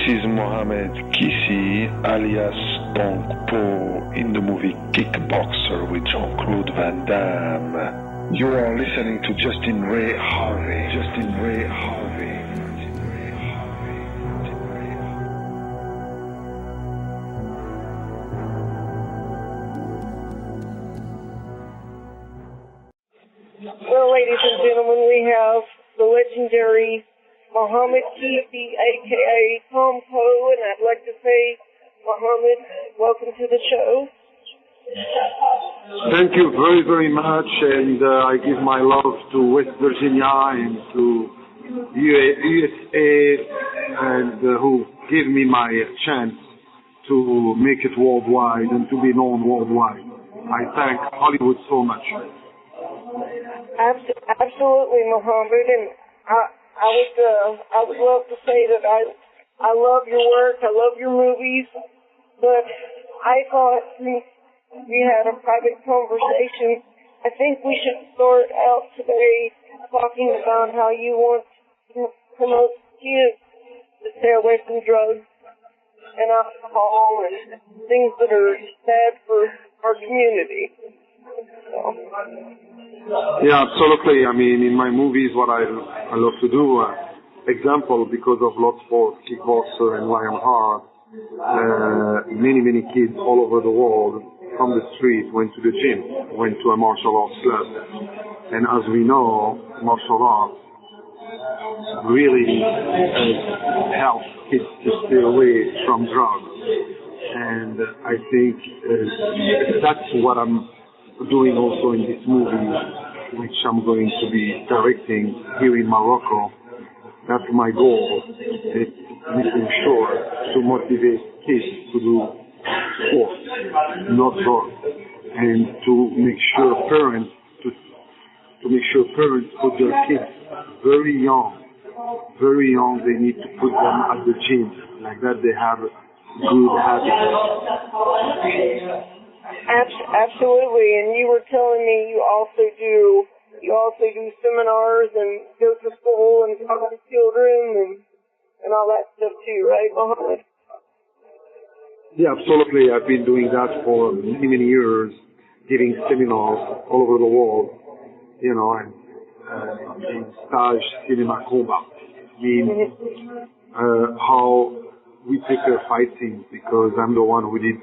This is Mohammed Qissi, alias Tong in the movie Kickboxer with Jean-Claude Van Damme. You are listening to Justin Ray Harvey. Justin Ray Harvey. Well, ladies and gentlemen, we have the legendary Mohammed Qissi, a.k.a. Tong, and I'd like to say, Mohammed, welcome to the show. Thank you very, very much, and I give my love to West Virginia and to USA, and who give me my chance to make it worldwide and to be known worldwide. I thank Hollywood so much. Absolutely, Mohammed, and I would love to say that I love your work, I love your movies, but I thought since we had a private conversation, I think we should start out today talking about how you want to promote kids to stay away from drugs and alcohol and things that are bad for our community. Yeah, absolutely. I mean, in my movies, what I love to do, example, because of Bloodsport, Kickboxer, and Lionheart, many kids all over the world from the street went to the gym, went to a martial arts club. And as we know, martial arts really helps kids to stay away from drugs. And I think that's what I'm doing also in this movie, which I'm going to be directing here in Morocco. That's my goal, is making sure to motivate kids to do sport, not drugs, and to make sure parents put their kids very young, they need to put them at the gym, like that they have good habits. Absolutely, and you were telling me you also do seminars and go to school and talk to children and all that stuff too, right, Mohammed? Yeah, absolutely. I've been doing that for many years, giving seminars all over the world, you know, and in stage cinema combat. Means how we prepare fight scenes, because I'm the one who did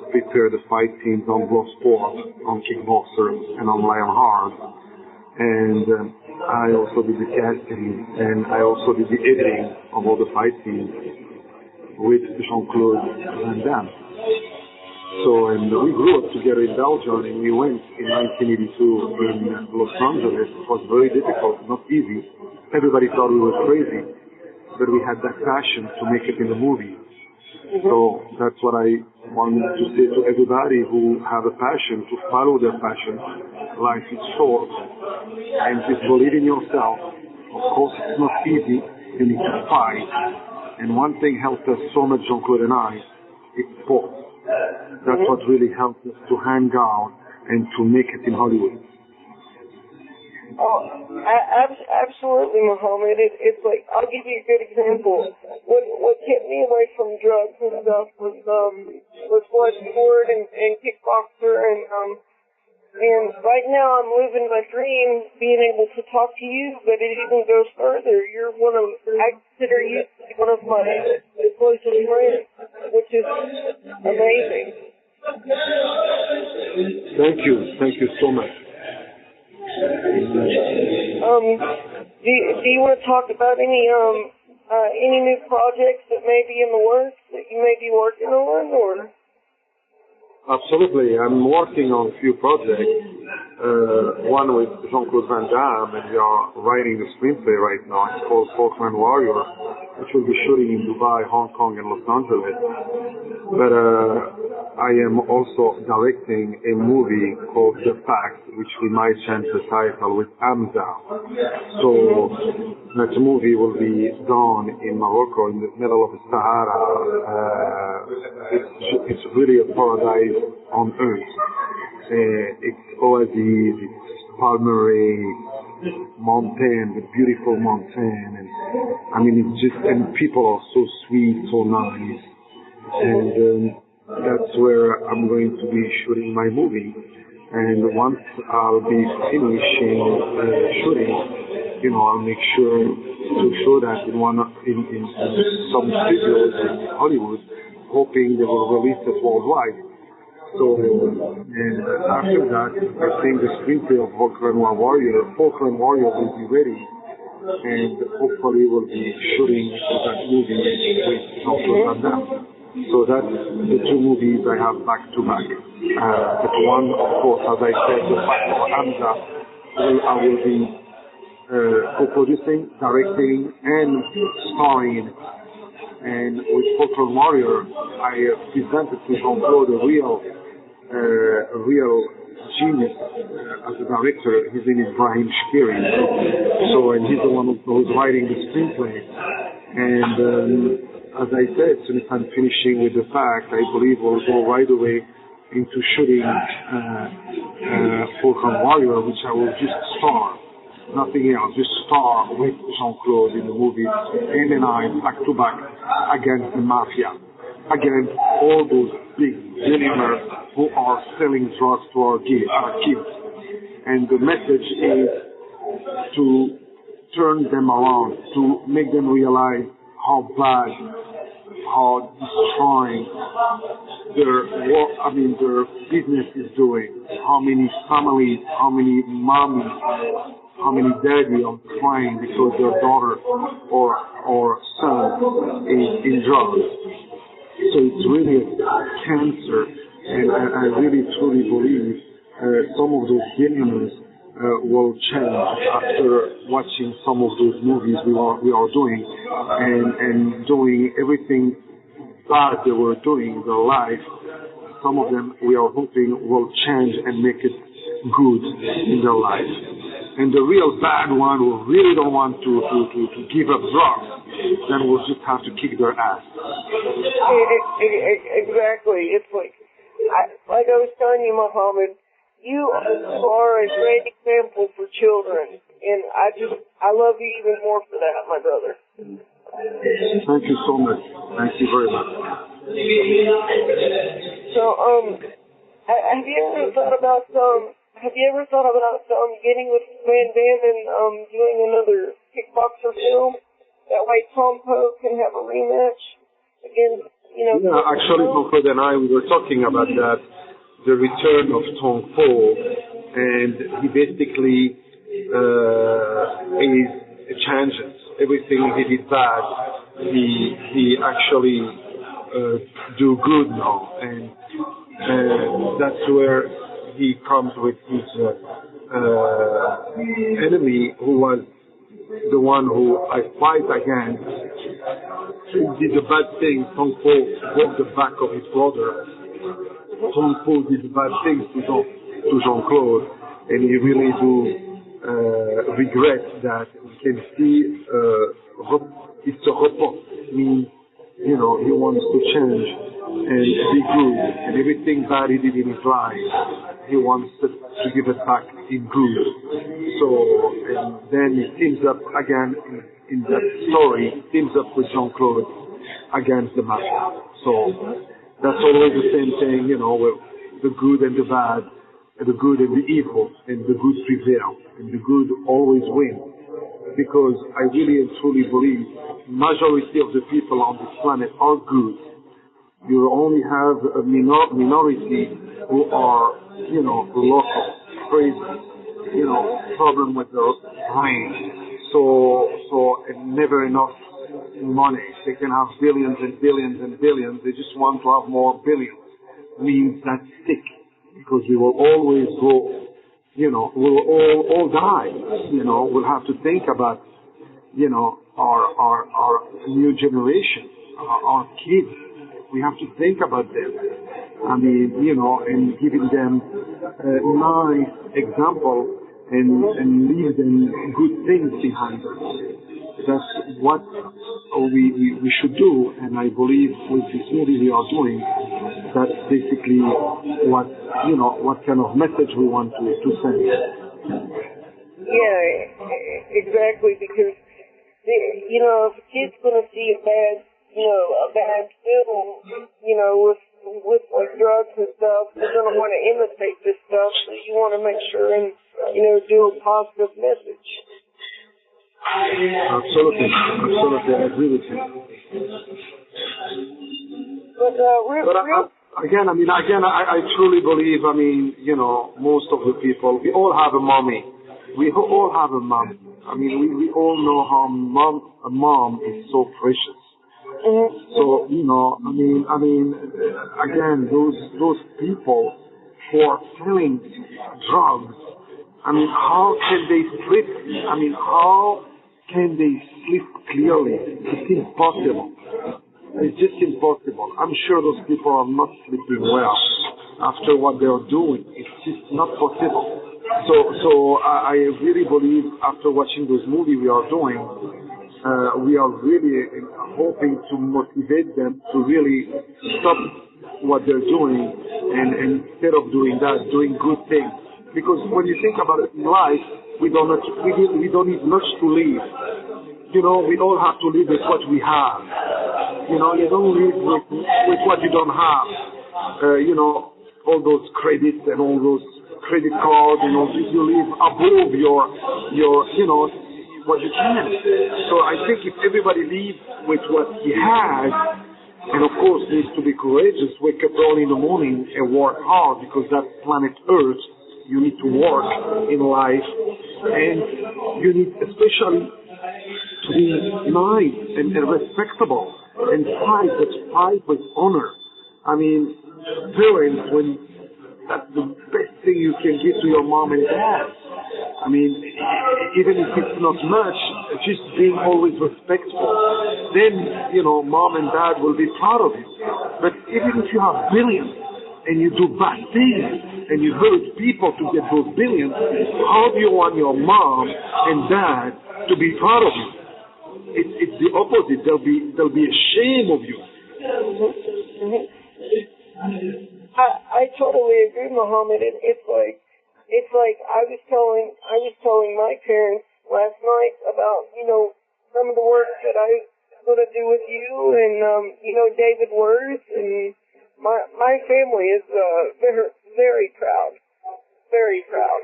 prepare the fight scenes on Bloodsport, on Kickboxer, and on Lionheart. And I also did the casting, and I also did the editing of all the fight scenes with Jean-Claude Van Damme. So, and we grew up together in Belgium, and we went in 1982 in Los Angeles. It was very difficult, not easy. Everybody thought we were crazy, but we had that passion to make it in the movie. So that's what I want to say to everybody who have a passion, to follow their passion. Life is short, and just believe in yourself. Of course, it's not easy. You need to fight. And one thing helped us so much, Jean-Claude and I, it's sport. That's what really helped us to hang out and to make it in Hollywood. Oh, absolutely, Mohammed. It's like, I'll give you a good example. What kept me away from drugs and stuff was Bloodsport and Kickboxer, and right now I'm living my dream, being able to talk to you, but it even goes further. I consider you one of my closest friends, which is amazing. Thank you so much. Do you want to talk about any new projects that may be in the works that you may be working on, or? Absolutely. I'm working on a few projects. One with Jean-Claude Van Damme, and we are writing the screenplay right now. It's called Sportsman Warrior, which will be shooting in Dubai, Hong Kong, and Los Angeles. But I am also directing a movie called The Fact, which we might change the title with Hamza. So that movie will be done in Morocco, in the middle of the Sahara. It's really a paradise on earth. It's oases, it's palm rain, mountain, the beautiful mountain, and I mean, it's just, and people are so sweet, so nice, and that's where I'm going to be shooting my movie. And once I'll be finishing shooting, I'll make sure to show that in some studios in Hollywood, hoping they will release it worldwide. So, and after that, I think the screenplay of Falkland Warrior will be ready, and hopefully we'll be shooting that movie with Jean-Claude Van Damme. So that's the two movies I have back to back. But one, of course, as I said, the fact for Hamza, I will be co-producing, directing, and starring in it. And with Falkland Warrior, I presented to Jean-Claude a real genius as a director. His name is Brahim Shkiri. So, and he's the one who's writing the screenplay. And as I said, as soon as I'm finishing with the fact, I believe we'll go right away into shooting Falkland Warrior, which I will just star. Nothing else, just star with Jean-Claude in the movie, and then I back to back against the mafia, against all those big billionaires who are selling drugs to our kids. And the message is to turn them around, to make them realize how bad, how destroying their business is doing, how many families, how many mommies, how many daddies are crying because their daughter or son is in drugs. So it's really a cancer, and I really truly believe some of those billionaires will change after watching some of those movies we are doing, and doing everything bad they were doing in their life. Some of them we are hoping will change and make it good in their life. And the real bad one who really don't want to give up drugs, then we'll just have to kick their ass. Exactly. It's like I was telling you, Mohammed, you are a great example for children, and I love you even more for that, my brother. Thank you so much. Thank you very much. So, have you ever thought about getting with Van Damme and doing another Kickboxer film? That way Tom Poe can have a rematch against, Yeah, actually, Jean-Claude and I, we were talking about that, the return of Tong Po, and he basically changes everything he did bad. He actually do good now, and that's where he comes with his enemy, who was the one who I fight against. He did the bad thing. Tong Po broke the back of his brother. Tong Po did the bad things to Jean-Claude, and he really do regret that. We can see it's a report. Means, he wants to change and be good, and everything bad he did in his life, he wants to give it back in good. So, and then he teams up again in that story, teams up with Jean-Claude against the mafia. So that's always the same thing, with the good and the bad, and the good and the evil, and the good prevail, and the good always win. Because I really and truly believe majority of the people on this planet are good. You only have a minority who are, local, crazy, problem with their brain. So and never enough money. They can have billions and billions and billions. They just want to have more billions. Means that's sick, because we will always go. We'll all die. We'll have to think about, our new generation, our kids. We have to think about them. I mean, and giving them a nice example and leave them good things behind us. That's what we should do, and I believe with this movie we are doing, that's basically what kind of message we want to send. Yeah, exactly, because, you know, if a kid's going to see a bad film, you know, with like drugs and stuff, they're going to want to imitate this stuff, so you want to make sure and, you know, do a positive message. Absolutely, I agree with you. But I truly believe, I mean, you know, most of the people, we all have a mommy. We all have a mom. I mean, we all know how a mom is so precious. Mm-hmm. So, you know, I mean, again, those people who are selling drugs, I mean, how can they sleep? I mean, how can they sleep clearly? It's impossible. It's just impossible. I'm sure those people are not sleeping well after what they are doing. It's just not possible. So I really believe after watching this movie we are doing, we are really hoping to motivate them to really stop what they're doing and instead of doing that, doing good things. Because when you think about it in life, we don't need much to live. You know, we all have to live with what we have. You know, you don't live with what you don't have. You know, all those credits and all those credit cards, you know, you live above your, you know, what you can. So I think if everybody lives with what he has, and of course needs to be courageous, wake up early in the morning and work hard, because that planet Earth, you need to work in life, and you need especially to be nice and respectable and fight with honor. I mean, parents, that's the best thing you can give to your mom and dad. I mean, even if it's not much, just being always respectful. Then, you know, mom and dad will be proud of you. But even if you have billions and you do bad things and you hurt people to get those billions, how do you want your mom and dad to be proud of you? It's the opposite. They'll be ashamed of you. Mm-hmm. I totally agree, Mohammed. It's like I was telling my parents last night about, you know, some of the work that I'm going to do with you and, you know, David Worth, and my family is very proud. Very proud.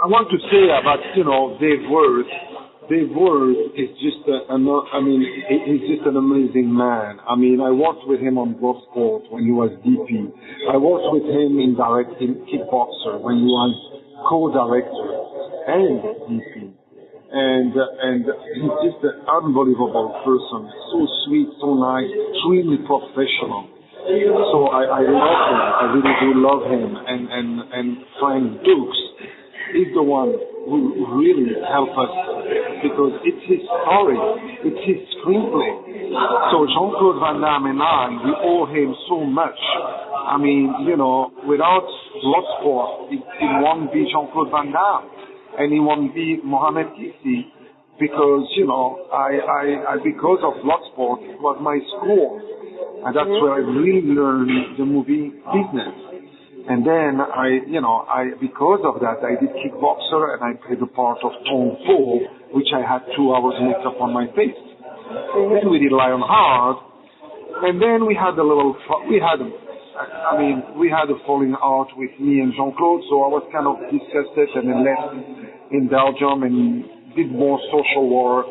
I want to say about, you know, Dave Worth. Dave Worth is just he's just an amazing man. I mean, I worked with him on Bloodsport when he was DP. I worked with him in directing Kickboxer when he was co-director and DP. And he's just an unbelievable person. So sweet, so nice, extremely professional. So I love him. I really do love him. And Frank Dukes is the one who really helped us, because it's his story, it's his screenplay. So Jean-Claude Van Damme and I, we owe him so much. I mean, you know, without Bloodsport, it won't be Jean-Claude Van Damme, and it won't be Mohammed Qissi, because, you know, I because of Bloodsport, it was my school, and that's where I really learned the movie business. And then because of that, I did Kickboxer, and I played the part of Tong, which I had 2 hours makeup on my face. Then we did Lionheart, and then we had a falling out with me and Jean-Claude, so I was kind of disgusted, and then left in Belgium and did more social work,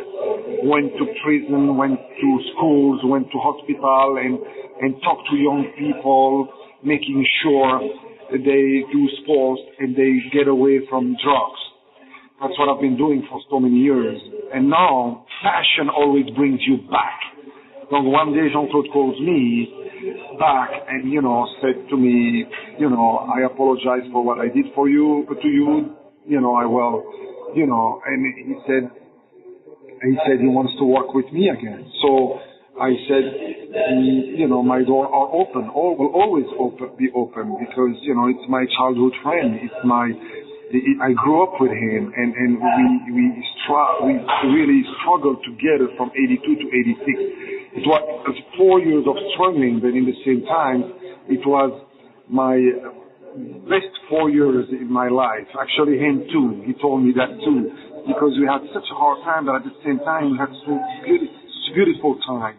went to prison, went to schools, went to hospital, and talked to young people, making sure that they do sports and they get away from drugs. That's what I've been doing for so many years. And now, passion always brings you back. So one day Jean-Claude calls me back and, you know, said to me, you know, I apologize for what I did to you, you know, and he said he wants to work with me again. So I said, you know, my doors are open, will always be open, because, you know, it's my childhood friend. I grew up with him, and we really struggled together from 82 to 86. It was 4 years of struggling, but in the same time, it was my best 4 years in my life. Actually, him too. He told me that too, because we had such a hard time, but at the same time we had so beautiful time.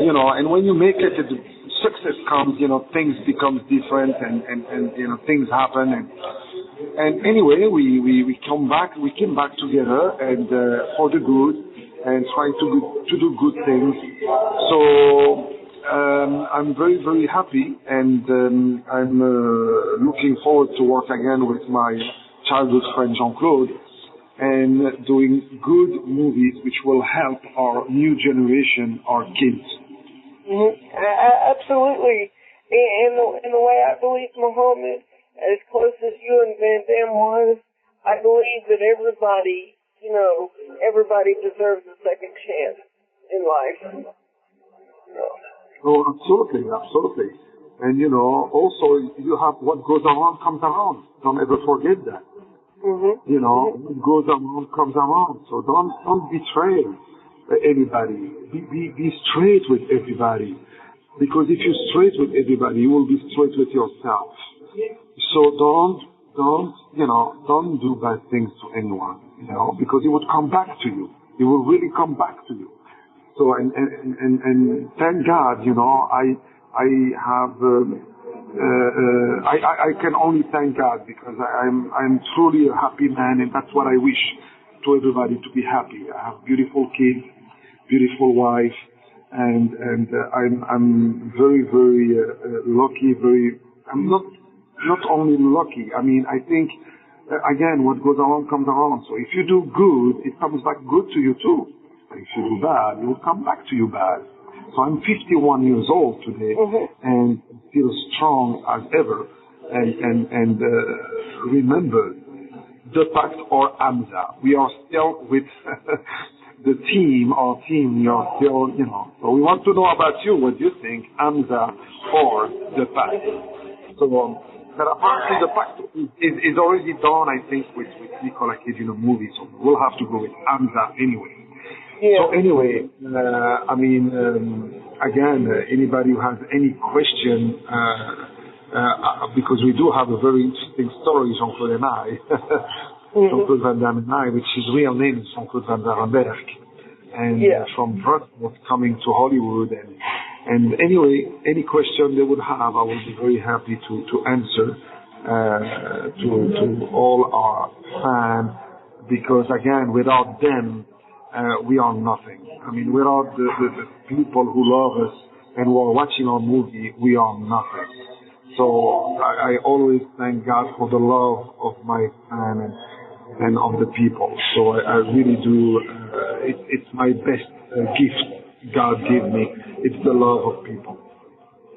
You know, and when you make it, the success comes. You know, things become different, and you know, things happen. And anyway, we came back together, and for the good, and trying to do good things. So. I'm very, very happy, and I'm looking forward to work again with my childhood friend Jean-Claude and doing good movies which will help our new generation, our kids. Mm-hmm. Absolutely. In the way I believe Mohammed, as close as you and Van Damme was, I believe that everybody deserves a second chance in life. Oh, absolutely. And, you know, also you have what goes around comes around. Don't ever forget that. Mm-hmm. You know, what goes around comes around. So don't betray anybody. Be straight with everybody. Because if you're straight with everybody, you will be straight with yourself. So don't do bad things to anyone, you know, because it would come back to you. It will really come back to you. So and thank God, you know, I can only thank God, because I'm truly a happy man, and that's what I wish to everybody, to be happy. I have beautiful kids, beautiful wife, and I'm very, very lucky. I'm not only lucky. I mean, I think again, what goes around comes around. So if you do good, it comes back good to you too. If you do bad, it will come back to you bad. So I'm 51 years old today, and feel strong as ever. And remember, the pact or Hamza, we are still with the team, our team. We are still, you know. So we want to know about you. What do you think, Hamza or the pact? So, but apparently the pact is already done, I think, with Nicolas Cage in a movie. So we'll have to go with Hamza anyway. Yeah. So anyway, again, anybody who has any question, because we do have a very interesting story, Jean-Claude and I, Jean-Claude Van Damme and I, which his real name is Jean-Claude Van Damme, and from Bloodsport coming to Hollywood, and anyway, any question they would have, I will be very happy to answer to all our fans, because again, without them, we are nothing. I mean, without the people who love us and who are watching our movie, we are nothing. So I always thank God for the love of my fan and of the people. So I really do. It's my best gift God gave me. It's the love of people.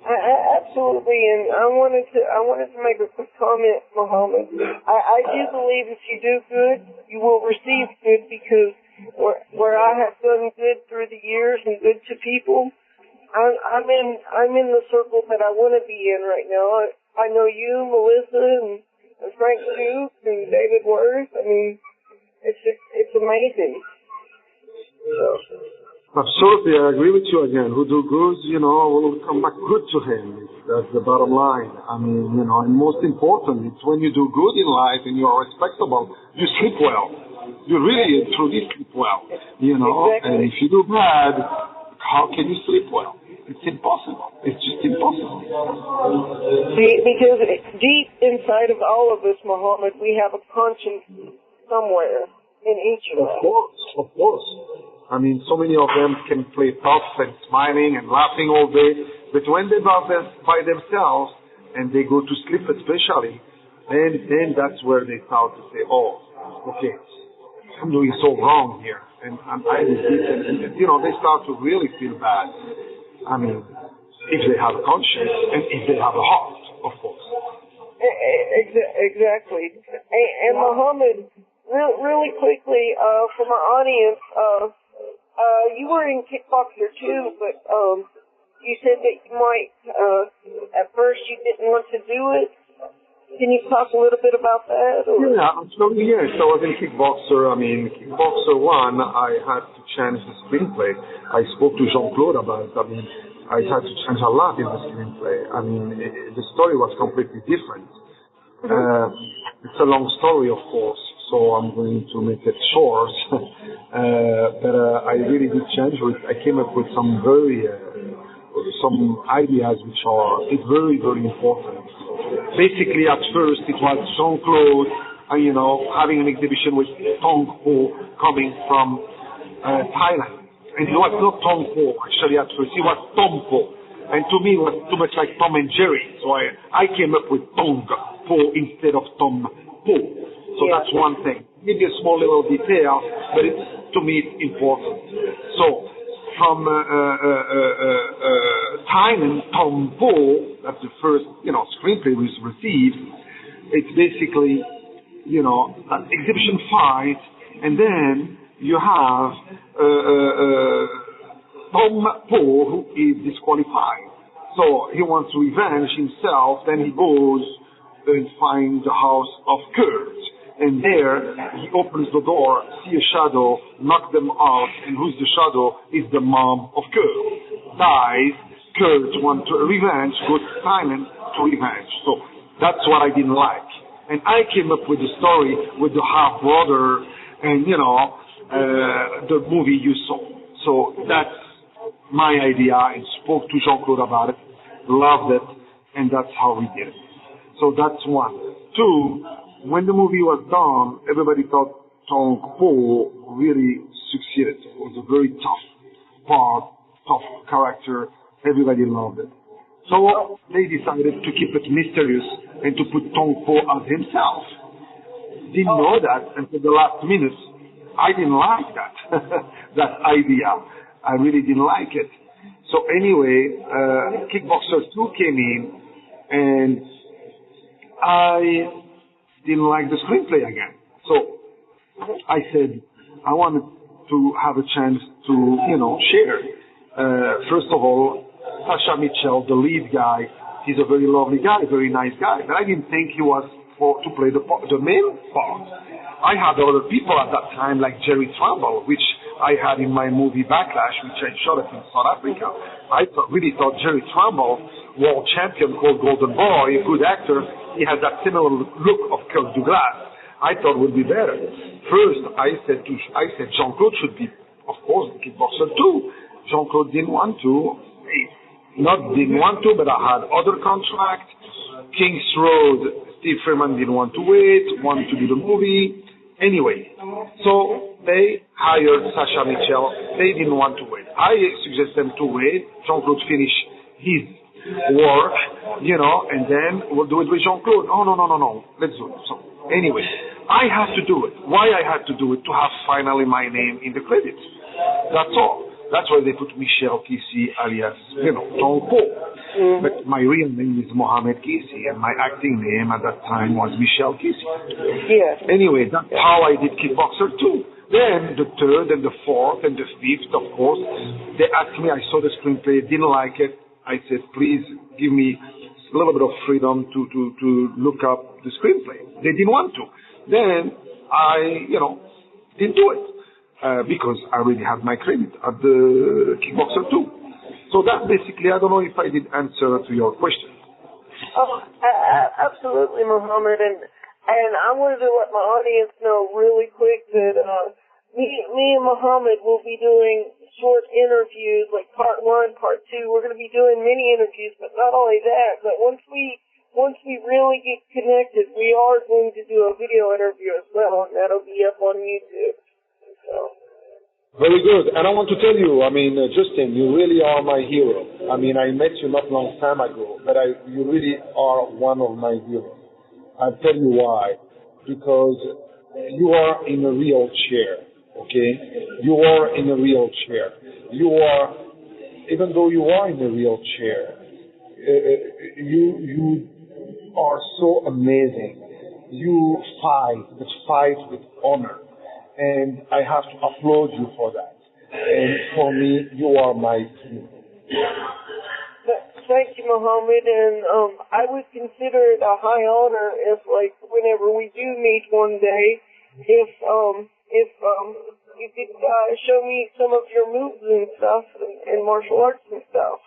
Absolutely, and I wanted to make a quick comment, Mohammed. I do believe if you do good, you will receive good, because where I have done good through the years and good to people, I'm in the circle that I want to be in right now. I know you, Melissa, and Frank Duke, and David Worth. I mean, it's amazing. Absolutely, I agree with you again. Who do good, you know, will come back good to him. That's the bottom line. I mean, you know, and most important, it's when you do good in life and you are respectable, you sleep well. You really truly sleep well, you know. Exactly. And if you do bad, how can you sleep well? It's impossible. It's just impossible. Because deep inside of all of us, Mohammed, we have a conscience somewhere in each of us. Of course. I mean, so many of them can play tough and smiling and laughing all day, but when they're by themselves and they go to sleep especially, then that's where they start to say, oh, okay, I'm doing so wrong here, and I did this, and you know, they start to really feel bad. I mean, if they have a conscience and if they have a heart, of course. Exactly. And Mohammed, really quickly, from our audience, you were in Kickboxer too, but you said that you might, at first you didn't want to do it. Can you talk a little bit about that? Or? Yeah, absolutely, yes. I was in Kickboxer. I mean, Kickboxer 1, I had to change the screenplay. I spoke to Jean-Claude about it. I mean, I had to change a lot in the screenplay. I mean, the story was completely different. It's a long story, of course, so I'm going to make it short. But I really did change it. I came up with some ideas which are very, very important. Basically, at first, it was Jean-Claude, having an exhibition with Tong coming from Thailand. And it was not Tong actually, at first. It was Tom Po. And to me, it was too much like Tom and Jerry. So I came up with Tong Po instead of Tom Po. So that's one thing. Maybe a small little detail, but to me, it's important. So from Thailand, Tom Po, that's the first, screenplay we received. It's basically, an exhibition fight, and then you have Tom Po, who is disqualified. So he wants to revenge himself, then he goes and finds the house of Kurt. And there, he opens the door, see a shadow, knock them out, and who's the shadow? Is the mom of Kurt. Dies, Kurt wants to revenge, goes to Thailand to revenge. So that's what I didn't like. And I came up with the story with the half-brother and, the movie you saw. So that's my idea, and spoke to Jean-Claude about it, loved it, and that's how we did it. So that's one. Two, when the movie was done, everybody thought Tong Po really succeeded. It was a very tough character. Everybody loved it. So they decided to keep it mysterious and to put Tong Po as himself. Didn't know that until the last minute. I didn't like that, that idea. I really didn't like it. So anyway, Kickboxer 2 came in, and I didn't like the screenplay again. So I said, I wanted to have a chance to, share. First of all, Sacha Mitchell, the lead guy, he's a very lovely guy, very nice guy, but I didn't think he was to play the main part. I had other people at that time, like Jerry Tramble, which I had in my movie Backlash, which I shot it in South Africa. I really thought Jerry Tramble, world champion called Golden Boy, a good actor, he had that similar look of Kirk Douglas. I thought would be better. First, I said Jean-Claude should be, of course, the Kickboxer too. Jean-Claude didn't want to. Didn't want to, but I had other contract. King's Road, Steve Freeman didn't want to wait, wanted to do the movie. Anyway, so they hired Sacha Mitchell. They didn't want to wait. I suggested them to wait. Jean-Claude finish his work, and then we'll do it with Jean-Claude. No. Let's do it. So anyway, I had to do it. Why I had to do it? To have finally my name in the credits. That's all. That's why they put Michel Qissi alias, Tong Po. But my real name is Mohammed Qissi, and my acting name at that time was Michel Qissi. Yes. Anyway, that's how I did Kickboxer 2. Then the third and the fourth and the fifth, of course, they asked me, I saw the screenplay, didn't like it. I said, please give me a little bit of freedom to look up the screenplay. They didn't want to. Then I, didn't do it. Because I already had my credit at the Kickboxer 2. So that basically, I don't know if I did answer to your question. Oh, absolutely, Mohammed. And I wanted to let my audience know really quick that me and Mohammed will be doing short interviews, like part 1, part 2. We're going to be doing many interviews, but not only that, but once we really get connected, we are going to do a video interview as well, and that'll be up on YouTube. So. Very good. And I want to tell you, Justin, you really are my hero. I met you not long time ago, but you really are one of my heroes. I'll tell you why. Because you are in a real chair, okay? You are in a real chair. Even though you are in a real chair, you are so amazing. You fight with honor. And I have to applaud you for that. And for me, you are my hero. Thank you, Mohammed. And I would consider it a high honor if, whenever we do meet one day, if you could show me some of your moves and stuff, and martial arts and stuff.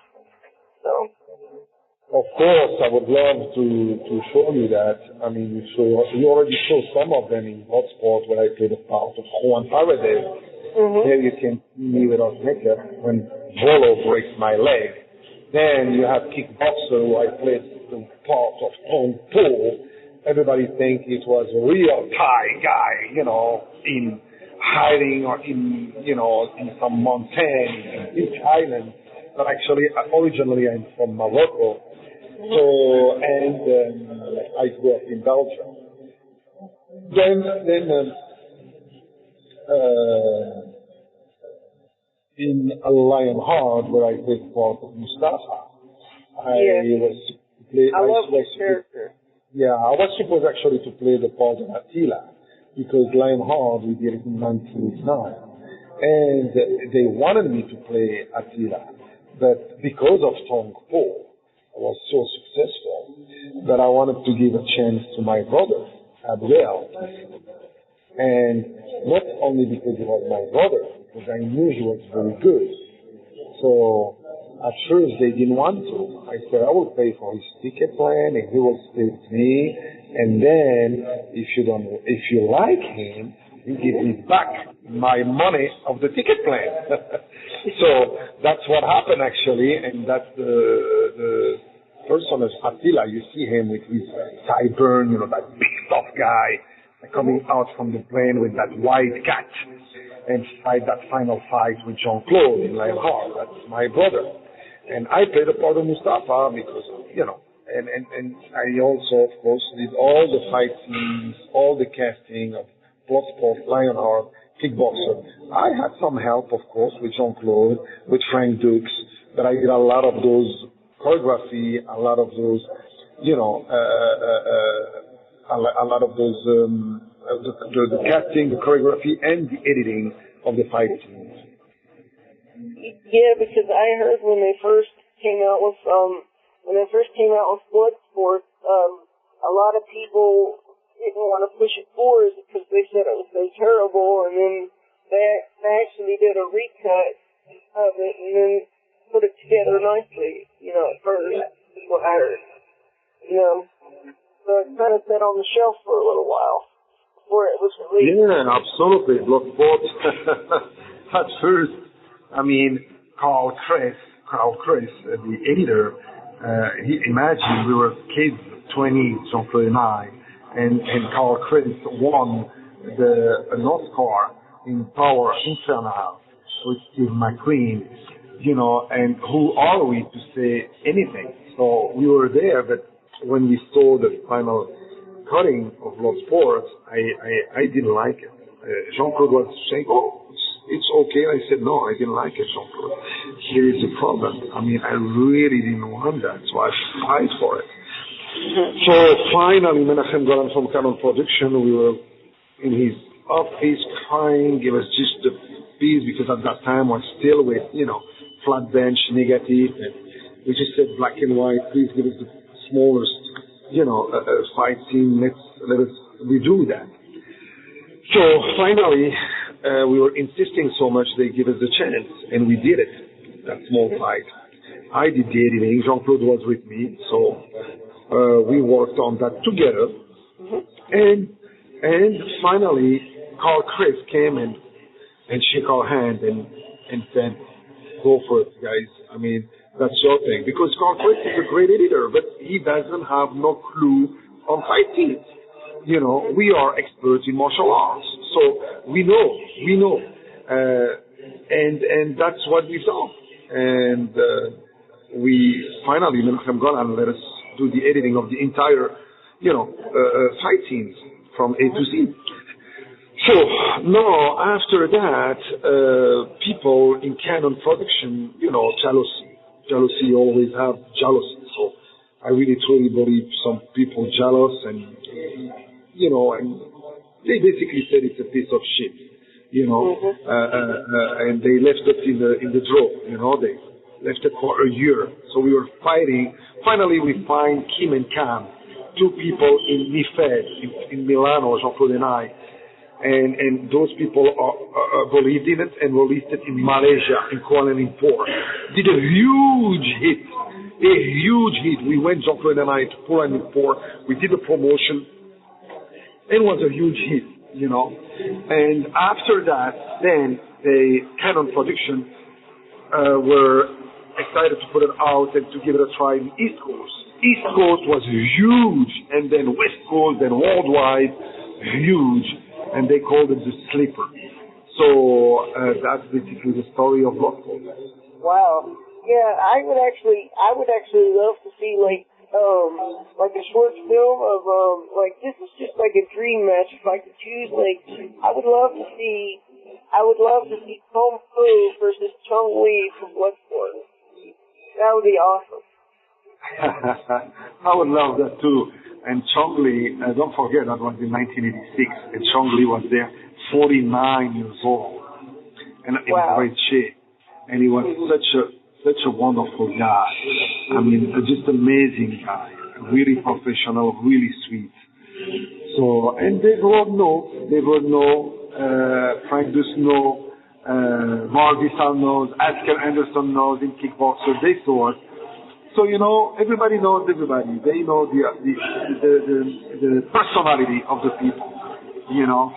So Of course, I would love to show you that. I mean, you already saw some of them in Bloodsport where I played the part of Juan Paredes. Mm-hmm. Here you can see me without makeup when Volo breaks my leg. Then you have Kickboxer, where I played the part of Tong. Everybody think it was a real Thai guy, you know, in hiding or in, you know, in some mountain in Thailand. But actually, originally I'm from Morocco. So, and I grew up in Belgium. Then in Lionheart, where I played part of Mustafa, I love this character. Yeah, I was supposed actually to play the part of Attila, because Lionheart, we did it in 1989. And they wanted me to play Attila, but because of Tong Po, I was so successful that I wanted to give a chance to my brother, Abdel. And not only because he was my brother, because I knew he was very good. So at first they didn't want to. I said, I will pay for his ticket plan and he will stay with me. And then if you like him, you give me back my money of the ticket plan. So that's what happened actually, and that's the person as Attila. You see him with his sideburn, you know, that big tough guy coming out from the plane with that white cat and fight that final fight with Jean-Claude in Lionheart. That's my brother. And I played the part of Mustafa because, you know, and I also, of course, did all the fight scenes, all the casting of Bloodsport, Lionheart, Kickboxer. I had some help, of course, with Jean-Claude, with Frank Dukes, but I did a lot of those choreography, a lot of those, you know, a lot of those, the casting, the choreography, and the editing of the fight scenes. Yeah, because I heard when they first came out with Bloodsport, a lot of people didn't want to push it forward because they said it was so terrible, and then they actually did a recut of it and then put it together nicely, you know, at first, is what I heard, you know. So it kind of sat on the shelf for a little while before it was released. Yeah, absolutely. Bloodsport, at first, I mean, Carl Kress, the editor, he imagined we were kids, 20, Jean-Claude and I, and Carl Kress won an Oscar in Power Infernal with Steve McQueen, you know, and who are we to say anything? So we were there, but when we saw the final cutting of Bloodsport, I didn't like it. Jean-Claude was saying, oh, it's okay. I said, no, I didn't like it, Jean-Claude. Here is the problem. I mean, I really didn't want that, so I fight for it. So finally, Menachem Golan from Canon Production, we were in his office crying. It was just a piece because at that time I was still with, you know, flat bench, negative, and we just said black and white, please give us the smallest, you know, fight scene, let us redo that. So finally, we were insisting so much they give us the chance, and we did it, that small fight. I did the editing, Jean-Claude was with me, so we worked on that together. And finally, Carl Kress came and shook our hand and said, go for it, guys. I mean, that's your thing. Because Carl Kress is a great editor, but he doesn't have no clue on fight scenes. You know, we are experts in martial arts, so we know. And that's what we've done. And we finally, Menachem Golan let us do the editing of the entire, you know, fight scenes from A to Z. So now, after that, people in Canon Production, you know, jealousy always have jealousy. So I really truly believe some people jealous, and you know, and they basically said it's a piece of shit, you know, and they left it in the drawer, you know, they left it for a year. So we were fighting. Finally, we find Kim and Cam, two people in Nifed, in Milano, Jean-Claude and I. And those people believed in it and released it in Malaysia, in Kuala Lumpur. Did a huge hit a huge hit. We went, Jean-Claude and I, to Pour and Pour. We did a promotion. It was a huge hit, you know. And after that, then the Canon Production were excited to put it out and to give it a try in East Coast. East Coast was huge, and then West Coast, then worldwide, huge, and they called it the Sleeper. So that's basically the story of Bloodsport. Wow. Yeah, I would actually love to see like a short film of like, this is just like a dream match. If I could choose, like, I would love to see Tong versus Chong Li from Bloodsport. That would be awesome. I would love that too. And Chong Li, don't forget, that was in 1986, and Chong Li was there, 49 years old, and in great shape. And he was such a wonderful guy. I mean, just amazing guy, really professional, really sweet. So, and Dave Rod knows, Frank Dus knows, Mark Vissal knows, Asker Anderson knows in Kickboxer, they saw us. So, you know, everybody knows everybody. They know the personality of the people, you know.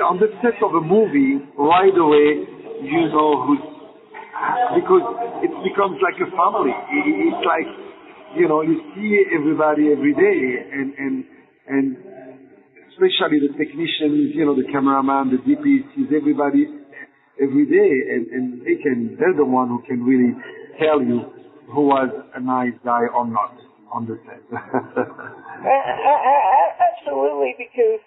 On the set of a movie, right away, you know who's, because it becomes like a family. It's like, you know, you see everybody every day, and especially the technicians, you know, the cameraman, the DP, sees everybody every day, and they're the one who can really tell you who was a nice guy or not on the set. Absolutely, because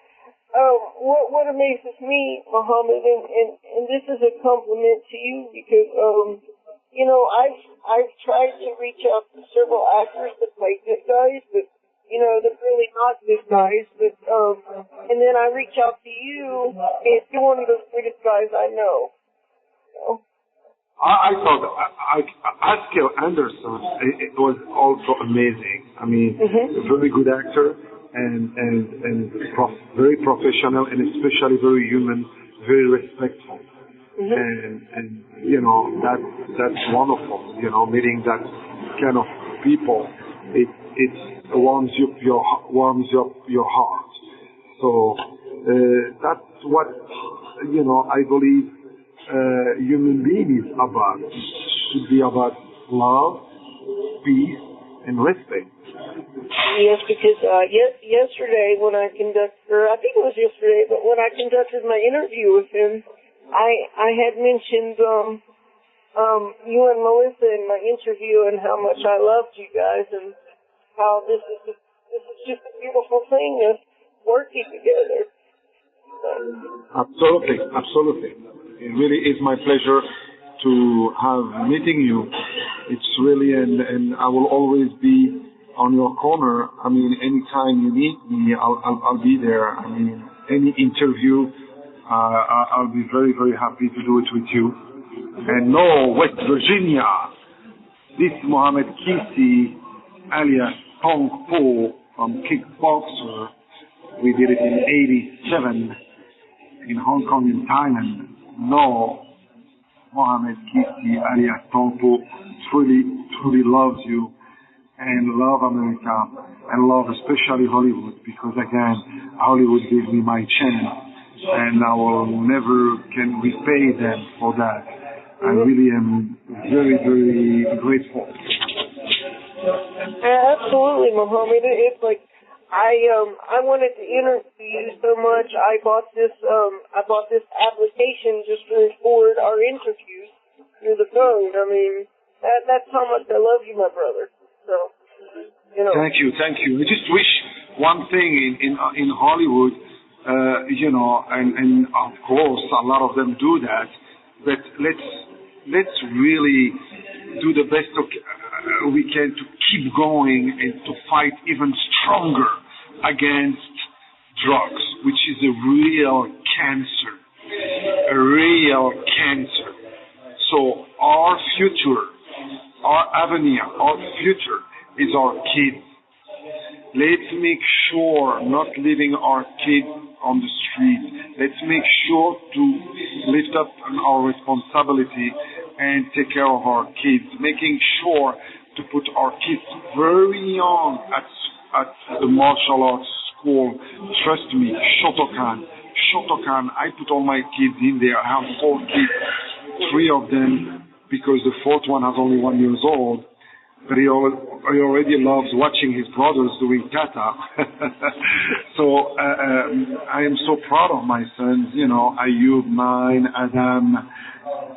what amazes me, Mohammed, and this is a compliment to you, because you know, I've tried to reach out to several actors that play good guys, but you know, they're really not good guys. But and then I reach out to you, and you're one of the sweetest guys I know. So. I thought Asker Anderson, it was also amazing. I mean, a very good actor and very professional, and especially very human, very respectful. And you know, that's wonderful. You know, meeting that kind of people, it warms up your heart. So that's what, you know, I believe human being is about. Should be about love, peace, and respect. Yes, because yesterday when I conducted, or I think it was yesterday, but when I conducted my interview with him, I had mentioned you and Melissa in my interview, and how much I loved you guys, and how this is just a beautiful thing of working together. Absolutely. It really is my pleasure to have meeting you. It's really, and I will always be on your corner. I mean, anytime you need me, I'll be there. I mean, any interview, I'll be very, very happy to do it with you. And no, West Virginia, this Mohammed Qissi, alias Tong from Kickboxer. We did it in 87 in Hong Kong and Thailand. No, Mohammed Qissi, alias Tong truly loves you and love America and love especially Hollywood, because again, Hollywood gave me my chance and I will never can repay them for that. I really am very, very grateful. Absolutely, Mohammed. It's like I wanted to interview you so much. I bought this application just to record our interviews through the phone. I mean, that's how much I love you, my brother. So, you know. Thank you. I just wish one thing in Hollywood, you know, and of course a lot of them do that, but let's really do the best we can to keep going and to fight even stronger against drugs, which is a real cancer. So our future, our avenue, our future is our kids. Let's make sure not leaving our kids on the street. Let's make sure to lift up our responsibility and take care of our kids, making sure to put our kids very young at the martial arts school. Trust me, Shotokan. I put all my kids in there. I have 4 kids, 3 of them, because the 4th one has only 1 year old. But he already loves watching his brothers doing kata. So I am so proud of my sons. You know, Ayub 9, Adam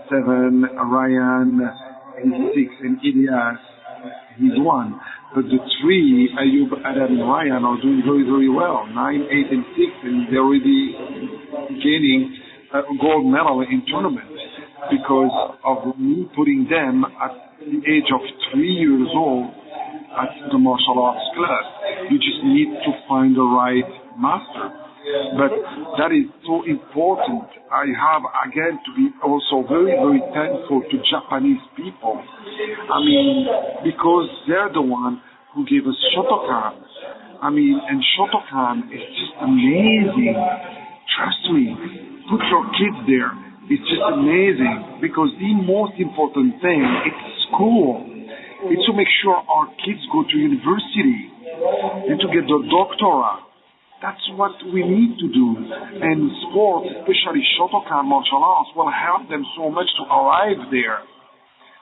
7, Ryan he's 6, and Ilyas he's 1. But the 3, Ayub, Adam, and Ryan, are doing very, very well. 9, 8, and 6, and they're already gaining a gold medal in tournaments because of me putting them at the age of 3 years old at the martial arts class. You just need to find the right master. But that is so important. I have, again, to be also very, very thankful to Japanese people. I mean, because they're the one who gave us Shotokan. I mean, and Shotokan is just amazing. Trust me, put your kids there. It's just amazing, because the most important thing, it's school. It's to make sure our kids go to university and to get their doctorate. That's what we need to do. And sports, especially Shotokan martial arts, will help them so much to arrive there.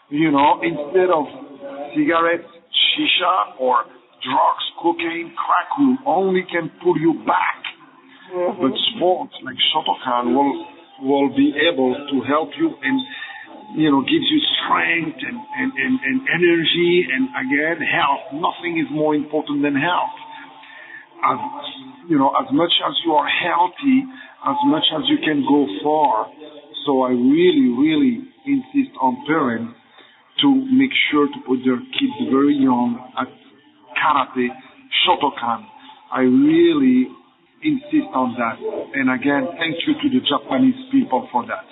You know, instead of cigarettes, shisha, or drugs, cocaine, crack, will only can pull you back. Mm-hmm. But sports like Shotokan will be able to help you and, you know, gives you strength and energy and, again, health. Nothing is more important than health. As, you know, as much as you are healthy, as much as you can go far. So I really, really insist on parents to make sure to put their kids very young at karate, Shotokan. I really insist on that. And again, thank you to the Japanese people for that.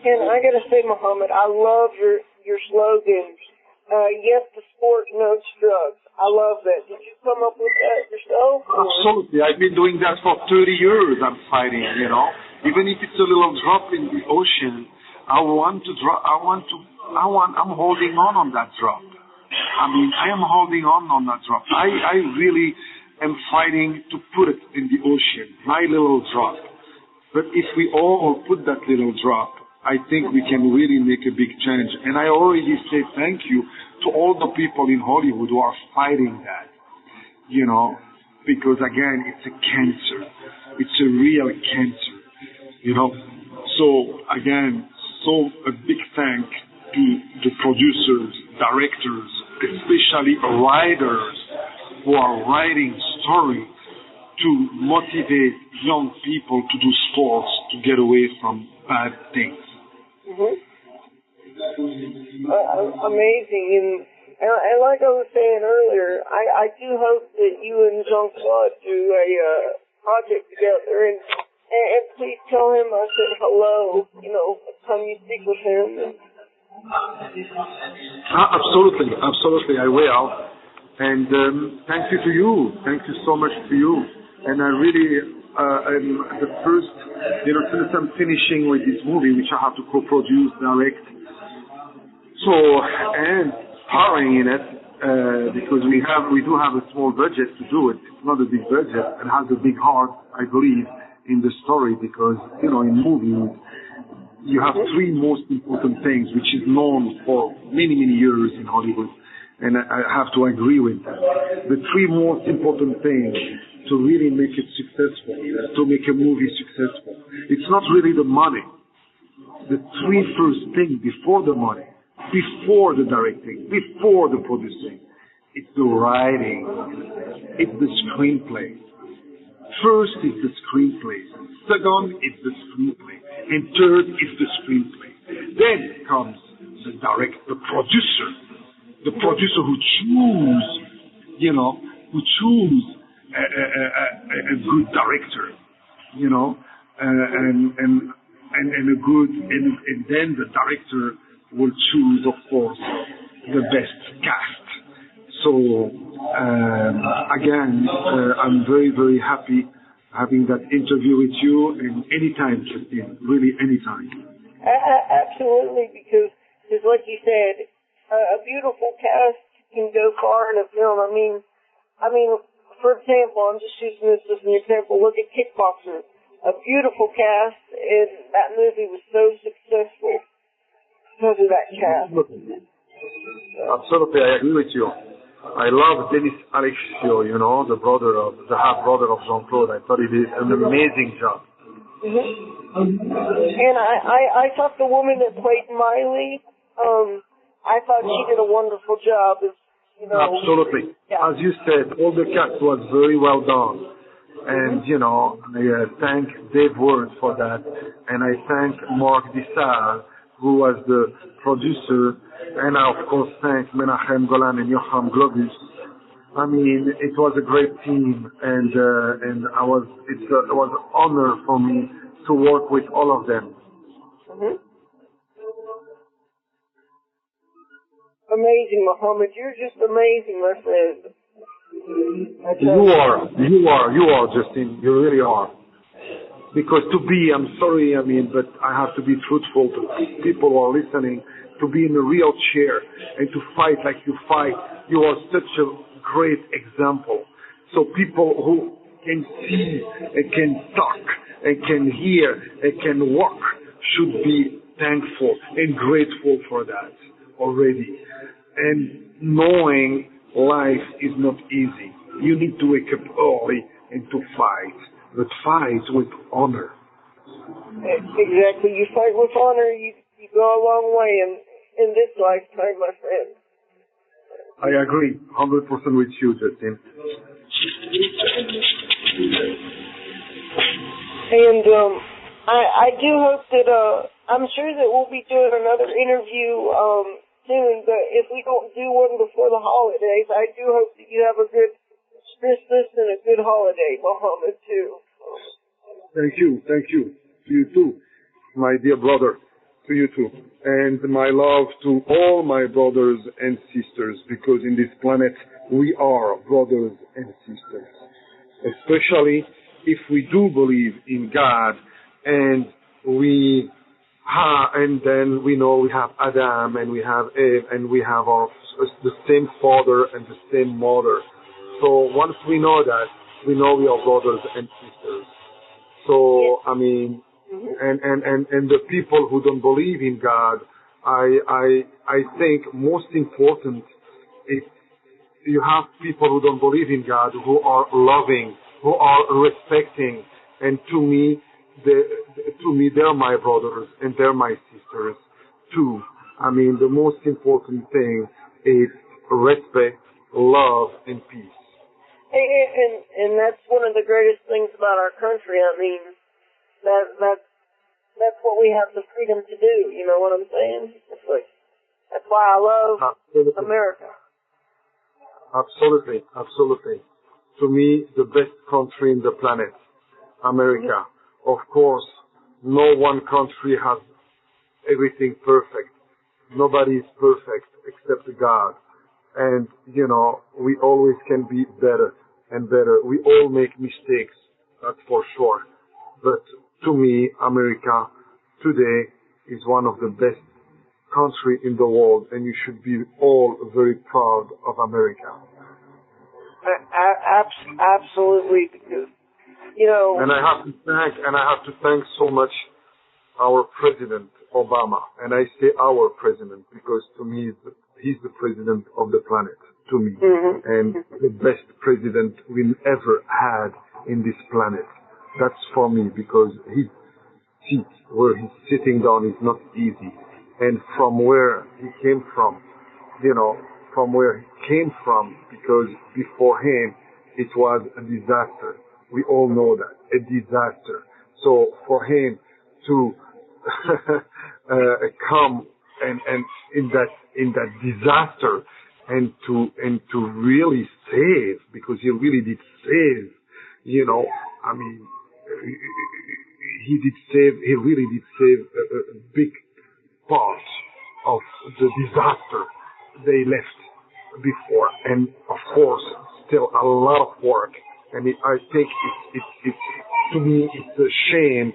And I got to say, Mohammed, I love your slogans. Yes to sport, no to drugs. I love that. Did you come up with that yourself? Absolutely. I've been doing that for 30 years. I'm fighting, you know. Even if it's a little drop in the ocean, I'm holding on that drop. I mean, I am holding on that drop. I really am fighting to put it in the ocean, my little drop. But if we all put that little drop, I think we can really make a big change. And I already say thank you to all the people in Hollywood who are fighting that, you know, because, again, it's a cancer. It's a real cancer, you know. So, again, a big thank to the producers, directors, especially writers who are writing stories to motivate young people to do sports, to get away from bad things. Mm-hmm. Amazing. And like I was saying earlier, I do hope that you and Jean-Claude do a project together. And please tell him I said hello, you know, next time you speak with him. Absolutely, I will. And thank you to you. Thank you so much to you. And I really, I'm the first, you know, since I'm finishing with this movie, which I have to co-produce, direct, so, and starring in it, because we do have a small budget to do it. It's not a big budget. It has a big heart, I believe, in the story, because, you know, in movies, you have 3 most important things, which is known for many, many years in Hollywood. And I have to agree with that. The 3 most important things to really make it successful, to make a movie successful. It's not really the money. The 3 first things before the money, before the directing, before the producing, it's the writing, it's the screenplay. First is the screenplay. Second is the screenplay. And third is the screenplay. Then comes the producer. The producer who choose a good director, you know, and then the director will choose, of course, the best cast. So again, I'm very, very happy having that interview with you, and anytime, Christine, really anytime. Absolutely, because like you said, a beautiful cast can go far in a film. I mean, for example, I'm just using this as an example. Look at Kickboxer. A beautiful cast, and that movie was so successful because of that cast. Absolutely, I agree with you. I love Dennis Alexio, the half-brother of Jean-Claude. I thought he did an amazing job. And I thought the woman that played Miley, I thought she did a wonderful job. Absolutely. Yeah. As you said, all the cast was very well done. And, I thank Dave Ward for that. And I thank Mark Dissal, who was the producer. And I, of course, thank Menachem Golan and Yocham Globus. I mean, it was a great team. And it was an honor for me to work with all of them. Mm-hmm. Amazing, Mohammed. You're just amazing, my friend. You are, Justin. You really are. Because I'm sorry, but I have to be truthful to people who are listening, to be in a real chair and to fight like you fight. You are such a great example. So people who can see and can talk and can hear and can walk should be thankful and grateful for that already. And knowing life is not easy. You need to wake up early and to fight, but fight with honor. Exactly. You fight with honor, you go a long way in this lifetime, my friend. I agree 100% with you, Justin. And I do hope that I'm sure that we'll be doing another interview soon, but if we don't do one before the holidays, I do hope that you have a good Christmas and a good holiday, Mohammed, too. Thank you. To you too, my dear brother. To you too. And my love to all my brothers and sisters, because in this planet we are brothers and sisters. Especially if we do believe in God, and then we know we have Adam and we have Eve and we have the same father and the same mother. So once we know that, we know we are brothers and sisters. So I mean, and the people who don't believe in God, I think most important is you have people who don't believe in God, who are loving, who are respecting, and to me they're my brothers and they're my sisters too. I mean, the most important thing is respect, love, and peace. And that's one of the greatest things about our country. I mean, that's what we have the freedom to do. You know what I'm saying? That's why I love America. Absolutely. To me, the best country in the planet, America. Of course, no one country has everything perfect. Nobody is perfect except God. And, we always can be better and better. We all make mistakes, that's for sure. But to me, America today is one of the best countries in the world, and you should be all very proud of America. Absolutely. And I have to thank so much our President Obama. And I say our president because to me he's the president of the planet, to me, and the best president we ever had in this planet. That's for me, because his seat where he's sitting down is not easy. And from where he came from, because before him it was a disaster. We all know that, a disaster. So for him to come and in that disaster and to really save, because he really did save, I mean, he really did save a big part of the disaster they left before. And of course, still a lot of work. And I think it's to me, it's a shame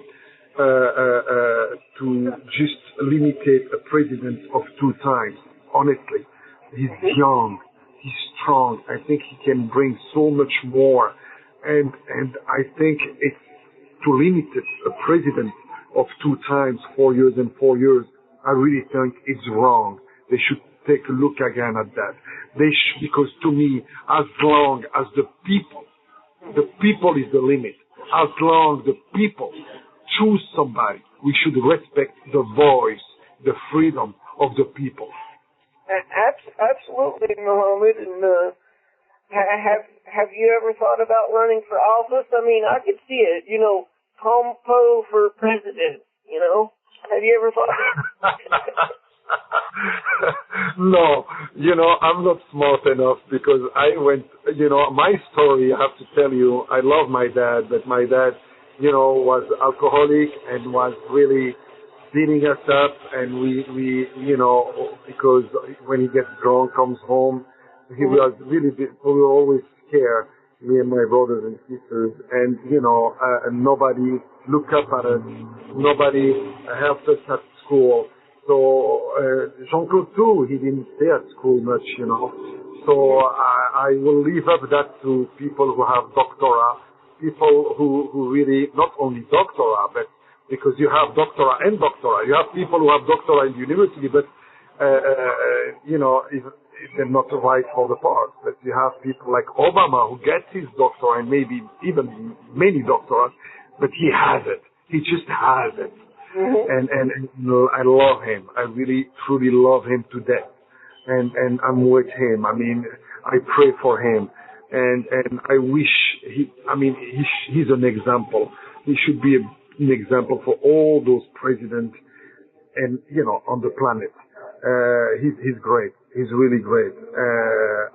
to just limit a president of 2 times honestly. He's young, he's strong. I think he can bring so much more. And I think it's to limit a president of 2 times, 4 years and 4 years. I really think it's wrong. They should take a look again at that. Because to me, as long as the people is the limit. As long as the people choose somebody, we should respect the voice, the freedom of the people. Absolutely, Mohammed. And have you ever thought about running for office? I mean, I could see it. You know, Tom Poe for president. You know, have you ever thought? No, you know, I'm not smart enough because I went, you know, my story, I have to tell you, I love my dad, but my dad, you know, was alcoholic and was really beating us up, and we you know, because when he gets drunk, comes home, he was really, we were always scared, me and my brothers and sisters, and, you know, nobody looked up at us, nobody helped us at school. So Jean-Claude too, he didn't stay at school much, you know. So I will leave up that to people who have doctorate, people who really, not only doctorate, but because you have doctorate and doctorate. You have people who have doctorate in university, but, you know, if they're not right for the part. But you have people like Obama who gets his doctorate and maybe even many doctorates, but he has it. He just has it. And I love him. I really, truly love him to death. And I'm with him. I mean, I pray for him. And I wish he's an example. He should be an example for all those presidents and, you know, on the planet. He's great. He's really great.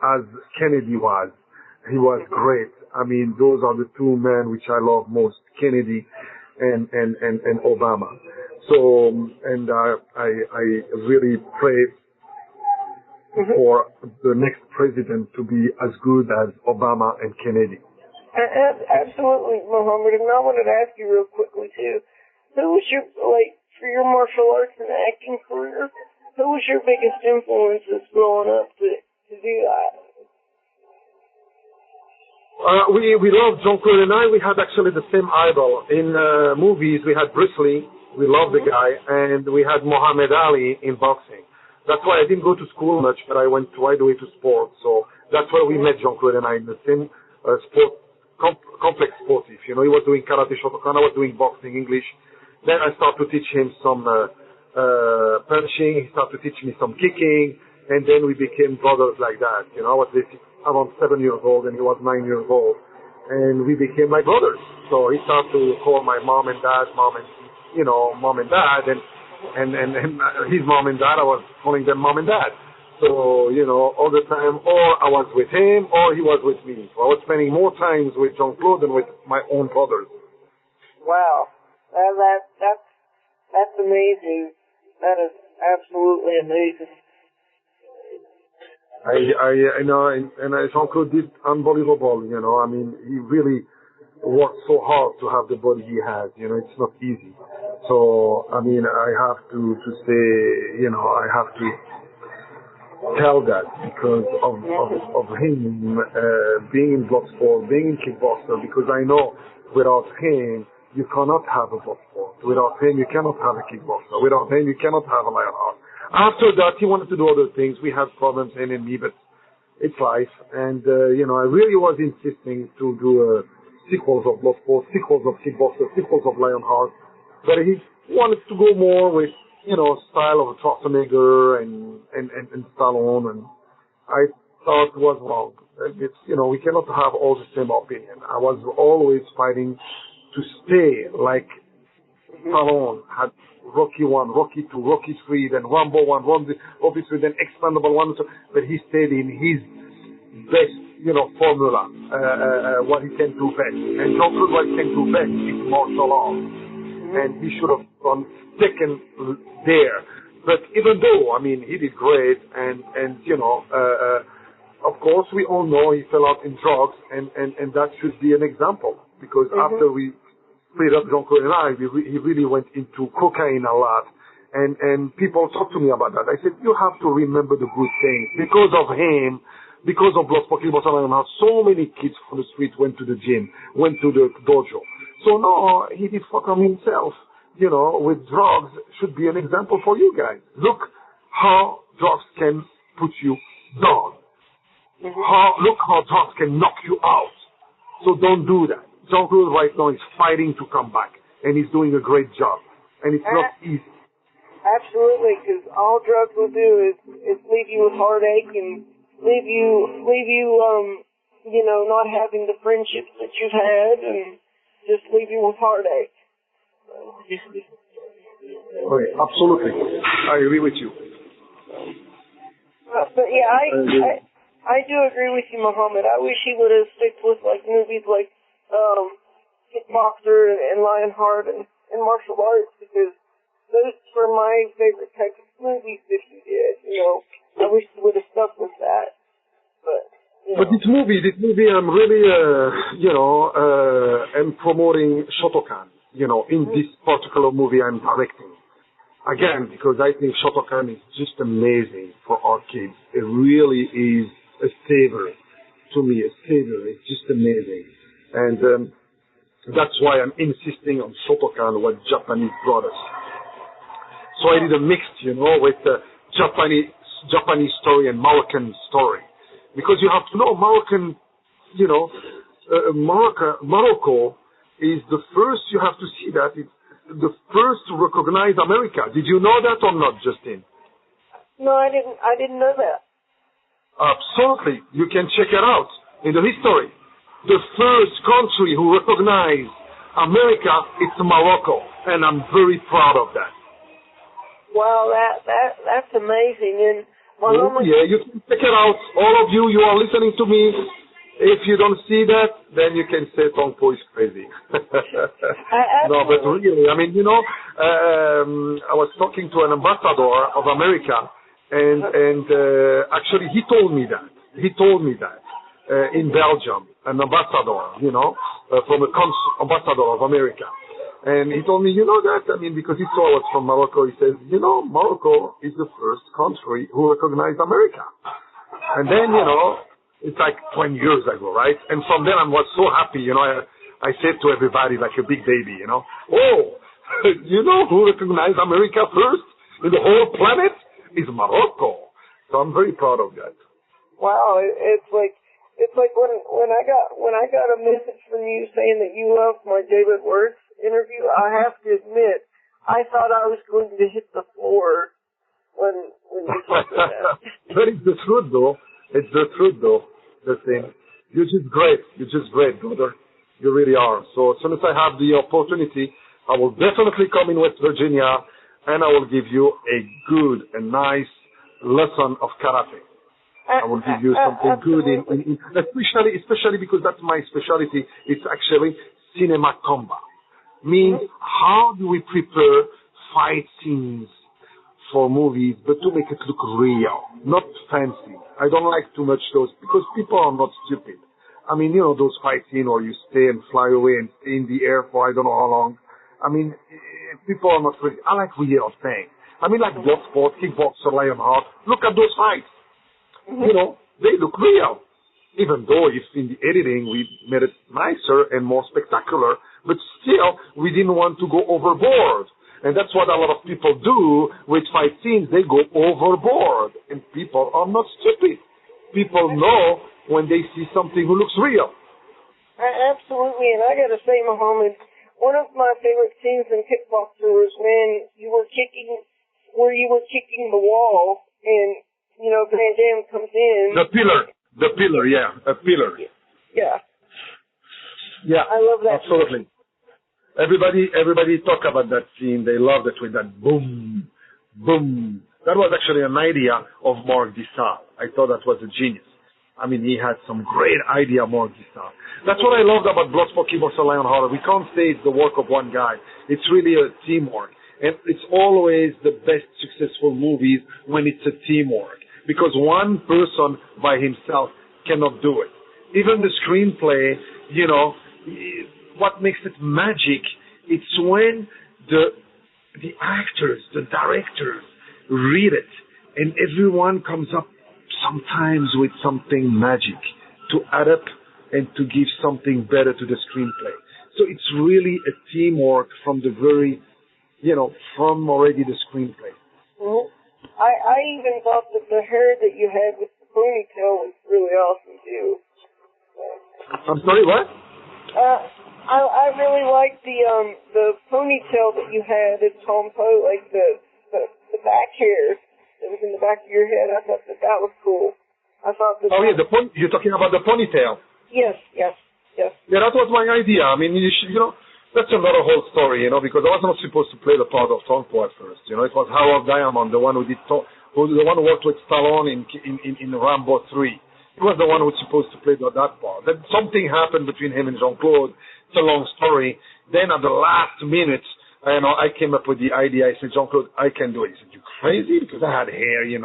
As Kennedy was. He was great. I mean, those are the 2 men which I love most, Kennedy and Obama. So, and I really pray for the next president to be as good as Obama and Kennedy. Absolutely, Mohammed. And I wanted to ask you real quickly too, who was your, like, for your martial arts and acting career, who was your biggest influences growing up to do that? We loved Jean-Claude and I. We had actually the same idol. In movies, we had Bruce Lee. We loved the guy. And we had Muhammad Ali in boxing. That's why I didn't go to school much, but I went right away to sports. So that's where we met Jean-Claude and I in the same sport, complex sportif. You know, he was doing karate, Shotokan. I was doing boxing, English. Then I started to teach him some punching. He started to teach me some kicking. And then we became brothers like that. You know, I was around 7 years old and he was 9 years old. And we became like brothers. So he started to call my mom and dad, mom and dad. And his mom and dad, I was calling them mom and dad. So, you know, all the time, or I was with him or he was with me. So I was spending more times with Jean-Claude than with my own brothers. Wow. That's amazing. That is absolutely amazing. I know, and Jean-Claude did unbelievable, you know. I mean, he really worked so hard to have the body he has, you know. It's not easy. So, I mean, I have to say, you know, I have to tell that because of him being in Bloodsport, being in Kickboxer, because I know without him, you cannot have a Bloodsport. Without him, you cannot have a Kickboxer. Without him, you cannot have a Lionheart. After that, he wanted to do other things. We had problems, him and me, but it's life. And, you know, I really was insisting to do sequels of Bloodsport, sequels of Kickboxer, sequels of Lionheart. But he wanted to go more with, you know, style of Schwarzenegger and Stallone. And I thought it was wrong. It's, you know, we cannot have all the same opinion. I was always fighting to stay like Stallone had Rocky 1, Rocky 2, Rocky 3, then Rambo 1, Rocky 3, then Expendable 1. But he stayed in his best, you know, formula, what he can do best. And Jean-Claude, what he can do best is martial arts. And he should have taken there. But even though, I mean, he did great, and you know, of course, we all know he fell out in drugs, and that should be an example. Because after we split up, Jean-Claude and I, he really went into cocaine a lot, and people talk to me about that. I said, you have to remember the good things. Because of him, because of Bloodsport, so many kids from the street went to the gym, went to the dojo. So no, he did fuck on himself. With drugs should be an example for you guys. Look how drugs can put you down. Look how drugs can knock you out. So don't do that. Jean-Claude right now is fighting to come back, and he's doing a great job. And it's not easy. Absolutely, because all drugs will do is leave you with heartache and leave you not having the friendships that you've had, and just leave you with heartache. Okay, absolutely. I agree with you. But yeah, I do agree with you, Mohammed. I wish he would have stick with movies like Kickboxer and Lionheart and martial arts, because those were my favorite type of movies that he did. I wish he would have stuck with that. But this movie, I'm really, am promoting Shotokan, in this particular movie I'm directing. Again, because I think Shotokan is just amazing for our kids. It really is a saver to me, a saver. It's just amazing. And that's why I'm insisting on Shotokan with Japanese brothers. So I did a mix, with Japanese story and Moroccan story. Because you have to know Moroccan, Morocco is the first, you have to see that, it's the first to recognize America. Did you know that or not, Justin? No, I didn't know that. Absolutely. You can check it out in the history. The first country who recognized America, it's Morocco. And I'm very proud of that. Wow, that's amazing. And yeah, you can check it out. All of you are listening to me. If you don't see that, then you can say Tong is crazy. No, but really, I was talking to an ambassador of America, and actually he told me that. In Belgium, an ambassador, from a ambassador of America. And he told me, that, because he saw us from Morocco, he says, Morocco is the first country who recognized America. And then, it's like 20 years ago, right? And from then I was so happy, I said to everybody like a big baby, oh, who recognized America first in the whole planet is Morocco. So I'm very proud of that. Wow, it's like when I got a message from you saying that you loved my David Words interview, I have to admit, I thought I was going to hit the floor when you said that. But it's the truth, though. It's the truth, though. The thing. You're just great, brother. You really are. So as soon as I have the opportunity, I will definitely come in West Virginia, and I will give you a good and nice lesson of karate. I will give you something good, especially because that's my specialty. It's actually cinema combat. Means how do we prepare fight scenes for movies, but to make it look real, not fancy. I don't like too much those, because people are not stupid. Those fight scenes where you stay and fly away and stay in the air for I don't know how long. People are not really, I like real things. Like Bloodsport, Kickboxer, Lionheart. Look at those fights. They look real. Even though if in the editing we made it nicer and more spectacular, but still we didn't want to go overboard. And that's what a lot of people do with fight scenes. They go overboard. And people are not stupid. People know when they see something who looks real. Absolutely. And I got to say, Mohammed, one of my favorite scenes in Kickboxer was when you were kicking the wall and, Van Damme comes in. The pillar, yeah. A pillar. Yeah. Yeah. I love that. Absolutely. Everybody talk about that scene. They loved it with that boom, boom. That was actually an idea of Marc Dissart. I thought that was a genius. He had some great idea, Marc Dissart. That's what I loved about Bloodsport, Kickboxer, Lionheart. We can't say it's the work of one guy. It's really a teamwork. And it's always the best successful movies when it's a teamwork. Because one person by himself cannot do it. Even the screenplay, what makes it magic, it's when the the actors, the directors read it, and everyone comes up sometimes with something magic to add up and to give something better to the screenplay. So it's really a teamwork from the very, from already the screenplay. Mm-hmm. I even thought that the hair that you had with the ponytail was really awesome too. I'm sorry, what? I really liked the ponytail that you had at Tom Poe, like the back hair that was in the back of your head. I thought that was cool. I thought that. Oh yeah, you're talking about the ponytail. Yes. Yeah, that was my idea. I mean, that's another whole story, because I was not supposed to play the part of Tong at first. It was Harold Diamond, the one who who worked with Stallone in Rambo 3. He was the one who was supposed to play that part. Then something happened between him and Jean-Claude. It's a long story. Then at the last minute, I came up with the idea. I said, Jean-Claude, I can do it. He said, you crazy? Because I had hair, a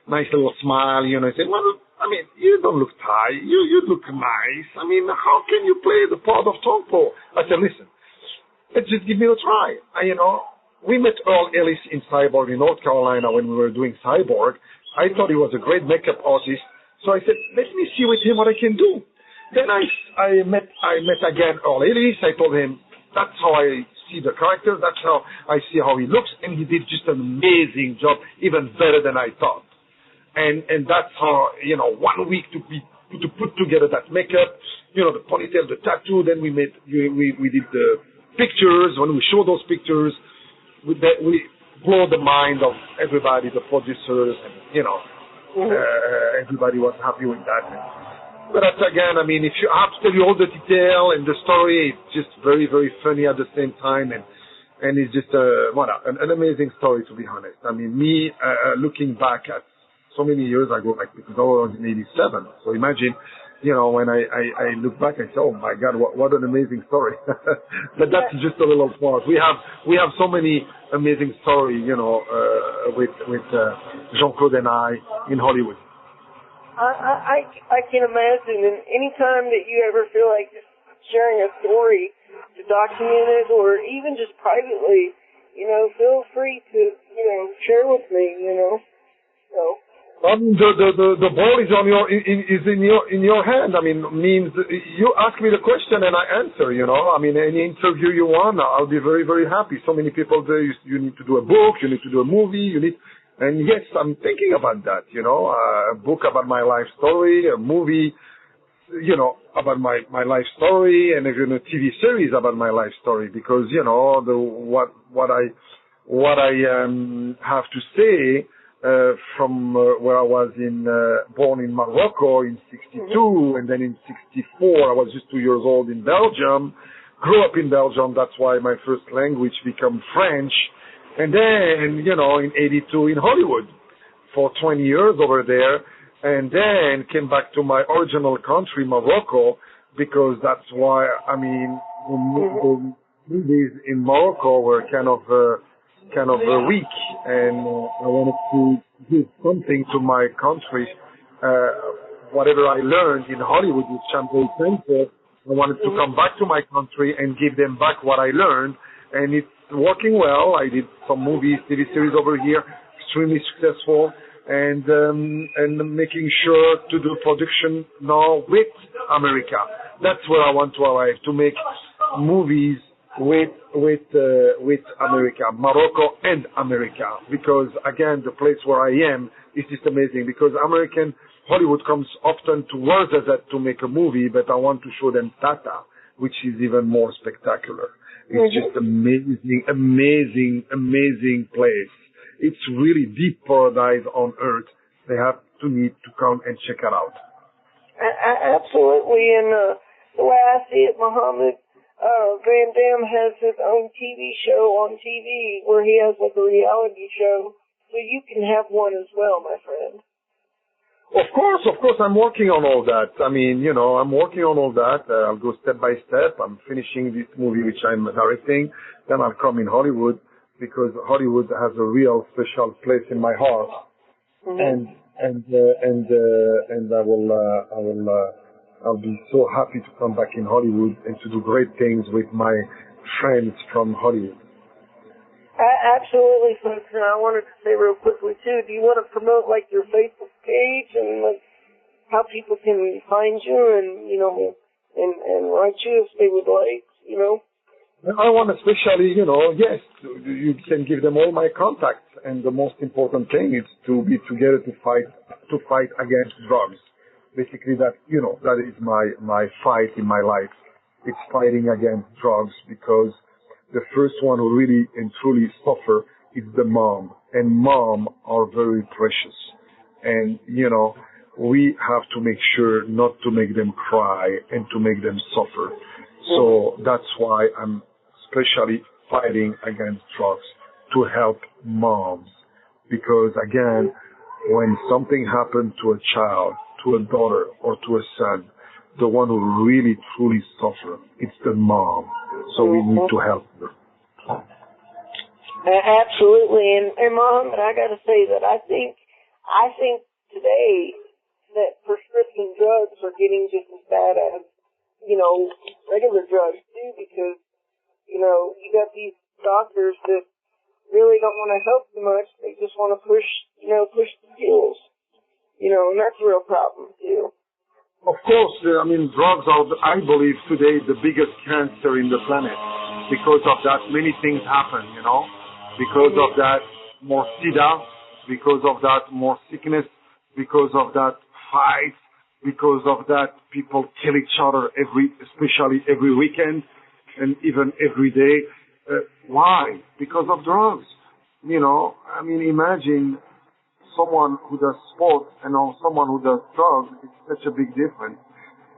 nice little smile, I said, well, I mean, you don't look tired. You look nice. I mean, how can you play the part of Tong Po? I said, listen, let's just give me a try. We met Earl Ellis in Cyborg in North Carolina when we were doing Cyborg. I thought he was a great makeup artist. So I said, let me see with him what I can do. Then I met again Earl Ellis. I told him, that's how I see the character. That's how I see how he looks. And he did just an amazing job, even better than I thought. And that's how, 1 week to put together that makeup, the ponytail, the tattoo. Then we did the pictures. When we show those pictures, we blow the mind of everybody, the producers, and, everybody was happy with that. But that's, again, I mean, if you have to tell you all the detail and the story, it's just very, very funny at the same time, and it's just an amazing story, to be honest. I mean, me looking back at so many years ago, because I was in 87, so imagine, when I look back, I say, oh my God, what an amazing story. But that's just a little part. We have so many amazing stories, with Jean-Claude and I in Hollywood. I can imagine, and anytime that you ever feel like just sharing a story to document it, or even just privately, feel free to, share with me, So. The ball is in your hand. I mean, means you ask me the question and I answer. I mean, any interview you want, I'll be very, very happy. So many people say you need to do a book, you need to do a movie, and yes, I'm thinking about that. A book about my life story, a movie, about my life story, and even a TV series about my life story. Because what I have to say. From where I was born in Morocco in 62, and then in 64 I was just 2 years old in Belgium, grew up in Belgium, that's why my first language became French, and then, in 82 in Hollywood for 20 years over there, and then came back to my original country, Morocco, because that's why, I mean, the movies in Morocco were kind of weak, and I wanted to give something to my country. Whatever I learned in Hollywood with Champagne Center, I wanted to come back to my country and give them back what I learned, and it's working well. I did some movies, TV series over here, extremely successful, and making sure to do production now with America. That's where I want to arrive, to make movies with America, Morocco and America, because again, the place where I am is just amazing, because American Hollywood comes often towards us to make a movie, but I want to show them Tata, which is even more spectacular. It's just amazing place. It's really deep paradise on earth. They have to need to come and check it out. Absolutely, and the way I see it, Mohammed, Van Damme has his own TV show on TV where he has like a reality show, so you can have one as well, my friend. Of course, I'm working on all that. I mean, I'm working on all that. I'll go step by step. I'm finishing this movie which I'm directing. Then I'll come in Hollywood, because Hollywood has a real special place in my heart. Mm-hmm. And I'll be so happy to come back in Hollywood and to do great things with my friends from Hollywood. Absolutely, folks. And I wanted to say real quickly, too, do you want to promote, like, your Facebook page and, like, how people can find you and, you know, and write you if they would like, you know? I want especially, you know, yes, you can give them all my contacts, and the most important thing is to be together to fight against drugs. Basically, that, you know, that is my fight in my life. It's fighting against drugs, because the first one who really and truly suffer is the mom, and mom are very precious, and you know, we have to make sure not to make them cry and to make them suffer. So that's why I'm especially fighting against drugs, to help moms. Because again, when something happened to a child, to a daughter or to a son, the one who really truly suffer, it's the mom. So we need to help her. Absolutely. And Mohammed, I got to say that I think today that prescription drugs are getting just as bad as, you know, regular drugs too, because, you know, you got these doctors that really don't want to help too much. They just want to push the pills, you know, and that's a real problem too. Of course, I mean, drugs are, I believe, today the biggest cancer in the planet. Because of that, many things happen, you know. Because of that, more SIDA. Because of that, more sickness. Because of that, fights. Because of that, people kill each other especially every weekend and even every day. Why? Because of drugs. You know, I mean, imagine someone who does sports and someone who does drugs. It's such a big difference.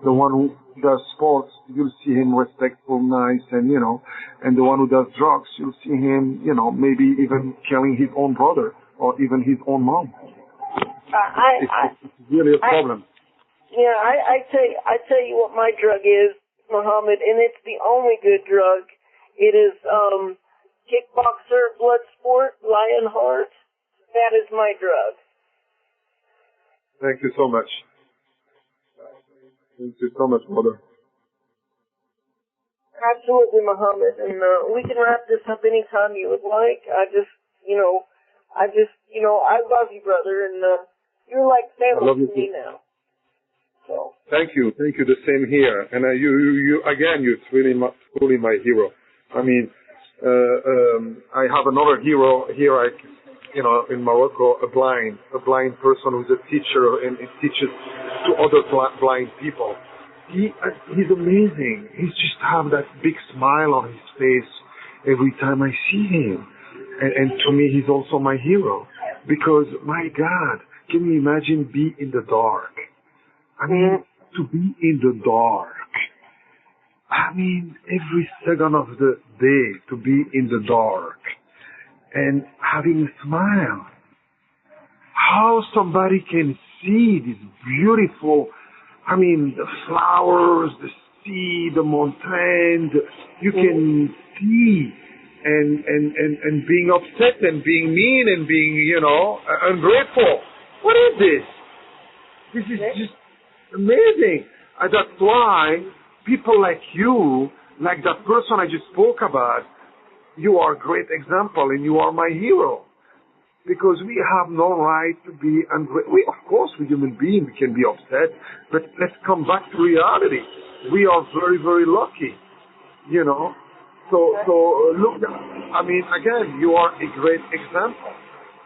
The one who does sports, you'll see him respectful, nice, and, you know, and the one who does drugs, you'll see him, you know, maybe even killing his own brother or even his own mom. It's really a problem. I tell you what my drug is, Mohammed, and it's the only good drug. It is Kickboxer, Bloodsport, Lionheart. That is my drug. Thank you so much. Thank you so much, brother. Absolutely, Mohammed. And we can wrap this up anytime you would like. I love you, brother, and you're like family to me now. So. Thank you. The same here. And you again, you're truly my hero. I mean, I have another hero here, in Morocco, a blind person who's a teacher and teaches to other blind people. He's amazing. He just have that big smile on his face every time I see him. And to me, he's also my hero. Because, my God, can you imagine be in the dark? I mean, to be in the dark. I mean, every second of the day to be in the dark and having a smile. How somebody can see this beautiful, I mean, the flowers, the sea, the mountains, you can see and being upset and being mean and being, you know, ungrateful. What is this? This is just amazing. And that's why people like you, like that person I just spoke about, you are a great example and you are my hero. Because we have no right to be ungrateful. Of course, we're human beings, we can be upset, but let's come back to reality. We are very, very lucky, you know. So look, I mean, again, you are a great example.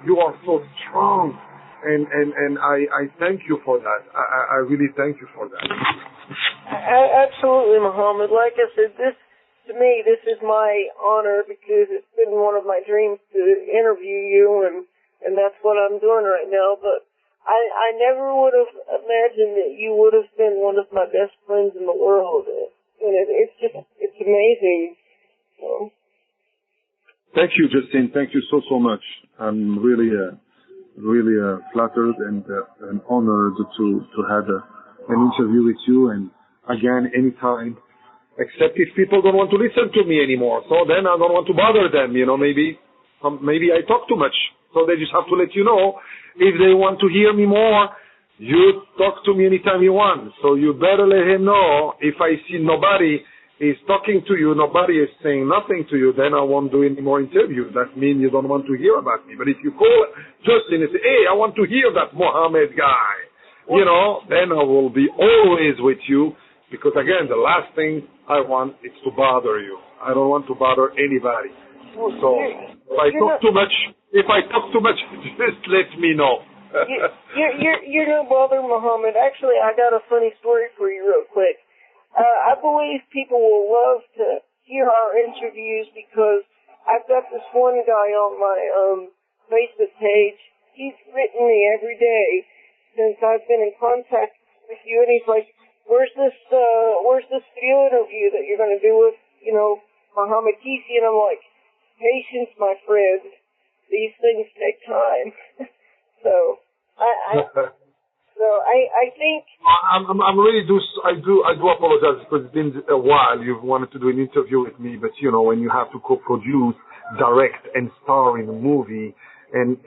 You are so strong. And I thank you for that. I really thank you for that. Absolutely, Mohammed. Like I said, to me, this is my honor because it's been one of my dreams to interview you, and that's what I'm doing right now. But I never would have imagined that you would have been one of my best friends in the world. And it's amazing. So. Thank you, Justine. Thank you so much. I'm really flattered and honored to have an interview with you. And again, anytime, except if people don't want to listen to me anymore. So then I don't want to bother them. You know, maybe I talk too much. So they just have to let you know. If they want to hear me more, you talk to me anytime you want. So you better let him know if I see nobody is talking to you, nobody is saying nothing to you, then I won't do any more interviews. That means you don't want to hear about me. But if you call Justin and say, hey, I want to hear that Mohammed guy, then I will be always with you, because again, the last thing I want is to bother you. I don't want to bother anybody. So if I talk too much, just let me know. You're no bother, Mohammed. Actually, I got a funny story for you real quick. I believe people will love to hear our interviews because I've got this one guy on my Facebook page. He's written me every day since I've been in contact with you, and he's like, where's this video interview that you're going to do with, Mohammed Qissi? And I'm like, patience, my friend. These things take time. So I think I'm really I do apologize because it's been a while. You've wanted to do an interview with me, but when you have to co-produce, direct, and star in a movie, and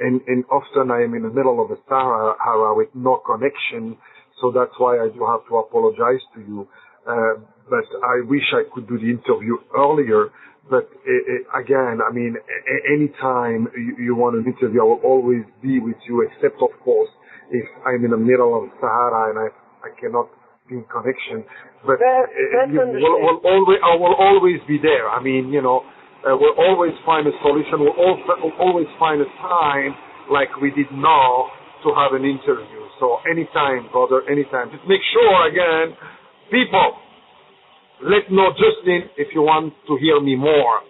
often I am in the middle of a Sahara with no connection, so that's why I do have to apologize to you. But I wish I could do the interview earlier. But again, I mean, anytime you want an interview, I will always be with you, except of course if I'm in the middle of Sahara and I cannot be in connection. But that's I will always be there. I mean, we'll always find a solution. We'll always find a time like we did now to have an interview. So anytime, brother, anytime. Just make sure, again, people, let know Justin if you want to hear me more.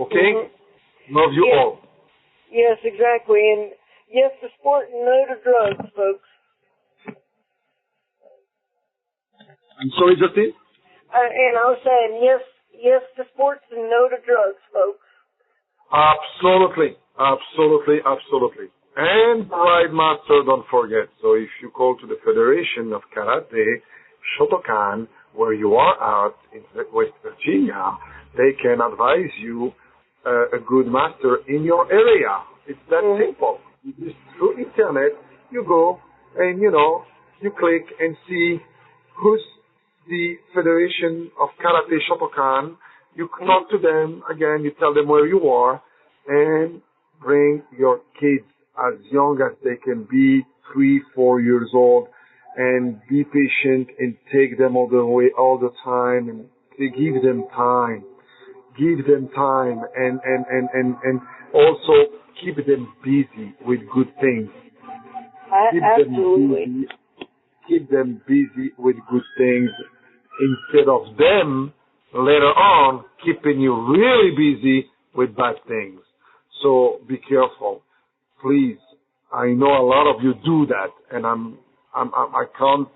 Okay? Mm-hmm. Love you all. Yes, exactly. And yes to sport and no to drugs, folks. I'm sorry, Justin? And I was saying yes to sports and no to drugs, folks. Absolutely. And Bride Master, don't forget. So if you call to the Federation of Karate Shotokan, where you are out in West Virginia, they can advise you a good master in your area. It's that simple. You just through internet, you go and you click and see who's the Federation of Karate Shotokan. You talk to them again. You tell them where you are, and bring your kids as young as they can be, 3-4 years old. And be patient and take them all the way, all the time, and give them time. And also keep them busy with good things. Absolutely. Keep them busy with good things instead of them later on keeping you really busy with bad things. So be careful. Please. I know a lot of you do that, and I can't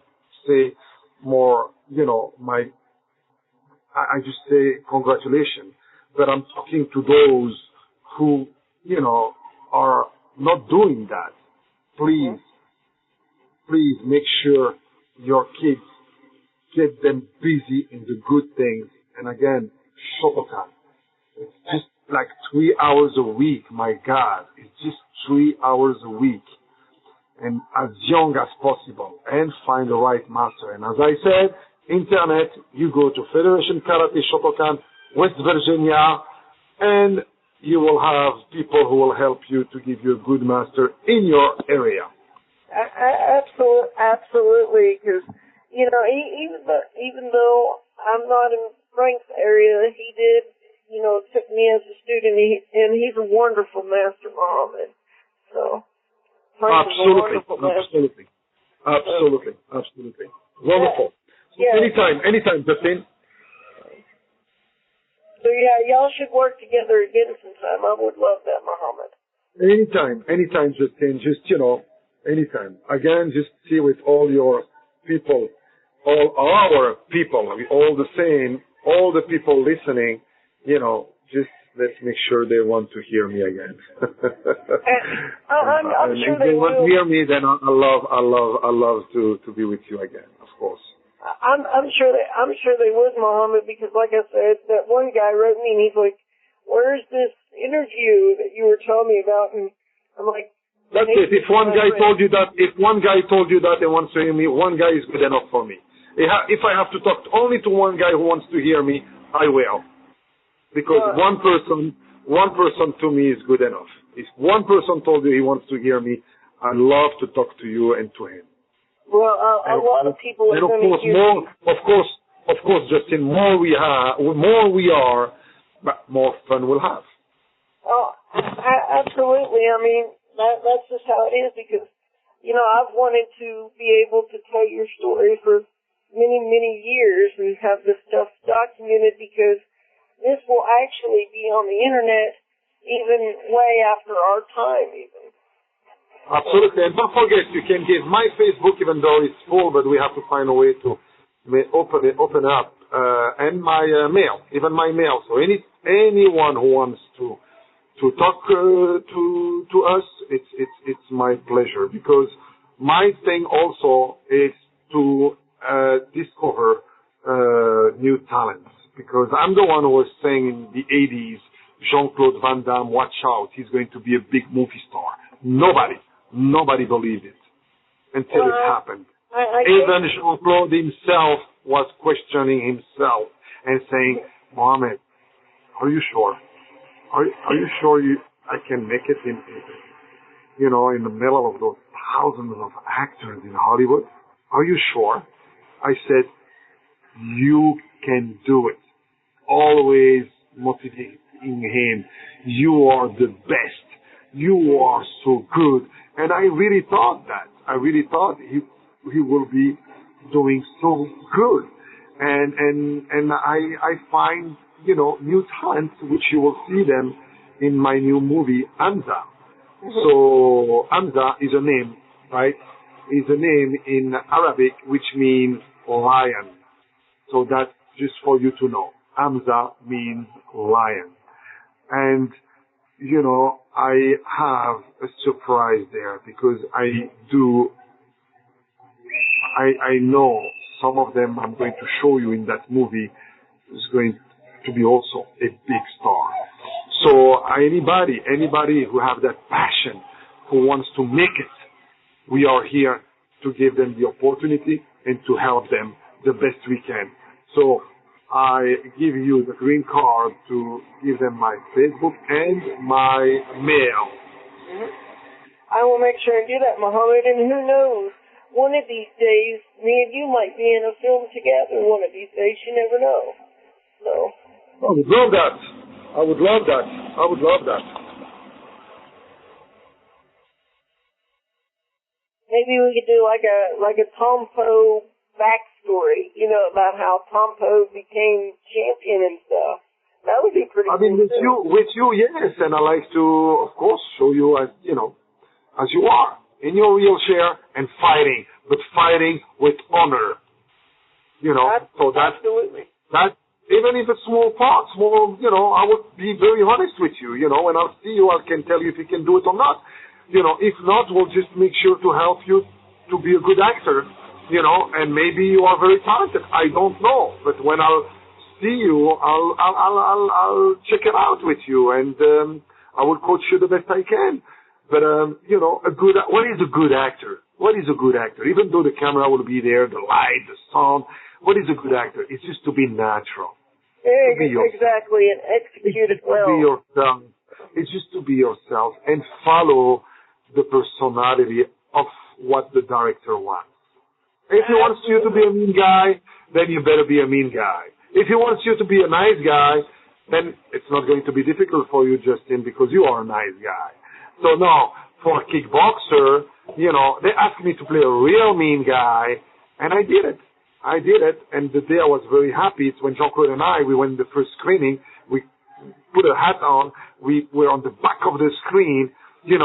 say more, I just say congratulations. But I'm talking to those who, are not doing that. Please make sure your kids get them busy in the good things. And again, Shotokan. It's just like 3 hours a week. My God, it's just 3 hours a week. And as young as possible, and find the right master. And as I said, internet, you go to Federation Karate Shotokan, West Virginia, and you will have people who will help you to give you a good master in your area. Absolutely, because even though I'm not in Frank's area, he did, took me as a student, and he's a wonderful master, Mohammed. So. Absolutely. Wonderful. Yeah. Anytime, Justin. So yeah, y'all should work together again sometime. I would love that, Mohammed. Anytime, Justin. Just, anytime. Again, just see with all your people, all our people, all the same, all the people listening, just let's make sure they want to hear me again. I'm sure they will. If they want to hear me, then I love to be with you again, of course. I'm sure they would, Mohammed, because like I said, that one guy wrote me and he's like, "Where's this interview that you were telling me about?" And I'm like, "That's it. If one guy told you that and wants to hear me, one guy is good enough for me. If I have to talk only to one guy who wants to hear me, I will. Because one person to me is good enough. If one person told you he wants to hear me, I love to talk to you and to him. Well, a lot of people are going to hear you. Of course, Justin, more we are, but more fun we'll have. Oh, absolutely. I mean, that's just how it is because, you know, I've wanted to be able to tell your story for many, many years and have this stuff documented because this will actually be on the internet even way after our time even. Absolutely. And don't forget, you can give my Facebook, even though it's full, but we have to find a way to open up, and my mail, even my mail. So anyone who wants to talk to us, it's my pleasure because my thing also is to discover new talents because I'm the one who was saying in the 80s, Jean-Claude Van Damme, watch out, he's going to be a big movie star. Nobody believed it until it happened. Even Jean-Claude himself was questioning himself and saying, Mohammed, are you sure? Are you sure I can make it in the middle of those thousands of actors in Hollywood? Are you sure? I said, you can do it. Always motivating him. You are the best. You are so good. And I really thought that. I really thought he will be doing so good. And I find, new talents, which you will see them in my new movie, Hamza. So Hamza is a name, right? Is a name in Arabic, which means lion. So that's just for you to know. Hamza means lion. And, I have a surprise there because I know some of them I'm going to show you in that movie is going to be also a big star. So anybody who have that passion, who wants to make it, we are here to give them the opportunity and to help them the best we can. So I give you the green card to give them my Facebook and my mail. Mm-hmm. I will make sure and do that, Mohammed, and who knows, one of these days, me and you might be in a film together. One of these days, you never know. So. I would love that. I would love that. Maybe we could do like a Tom Poe backstory, about how Tom Poe became champion and stuff. That would be pretty cool. With you, yes, and I like to, of course, show you as you are, in your wheelchair and fighting, but fighting with honor. So absolutely. That even if it's small part, I would be very honest with you, when I'll see you, I can tell you if you can do it or not. If not, we'll just make sure to help you to be a good actor, and maybe you are very talented. I don't know, but when I'll see you, I'll check it out with you, and I will coach you the best I can. But what is a good actor? What is a good actor? Even though the camera will be there, the light, the sound, what is a good actor? It's just to be natural. Exactly, and execute it well. Be yourself. It's just to be yourself and follow the personality of what the director wants. If he wants you to be a mean guy, then you better be a mean guy. If he wants you to be a nice guy, then it's not going to be difficult for you, Justin, because you are a nice guy. So no, for Kickboxer, they asked me to play a real mean guy, and I did it. And the day I was very happy, it's when Jean-Claude and I, we went the first screening, we put a hat on, we were on the back of the screen, and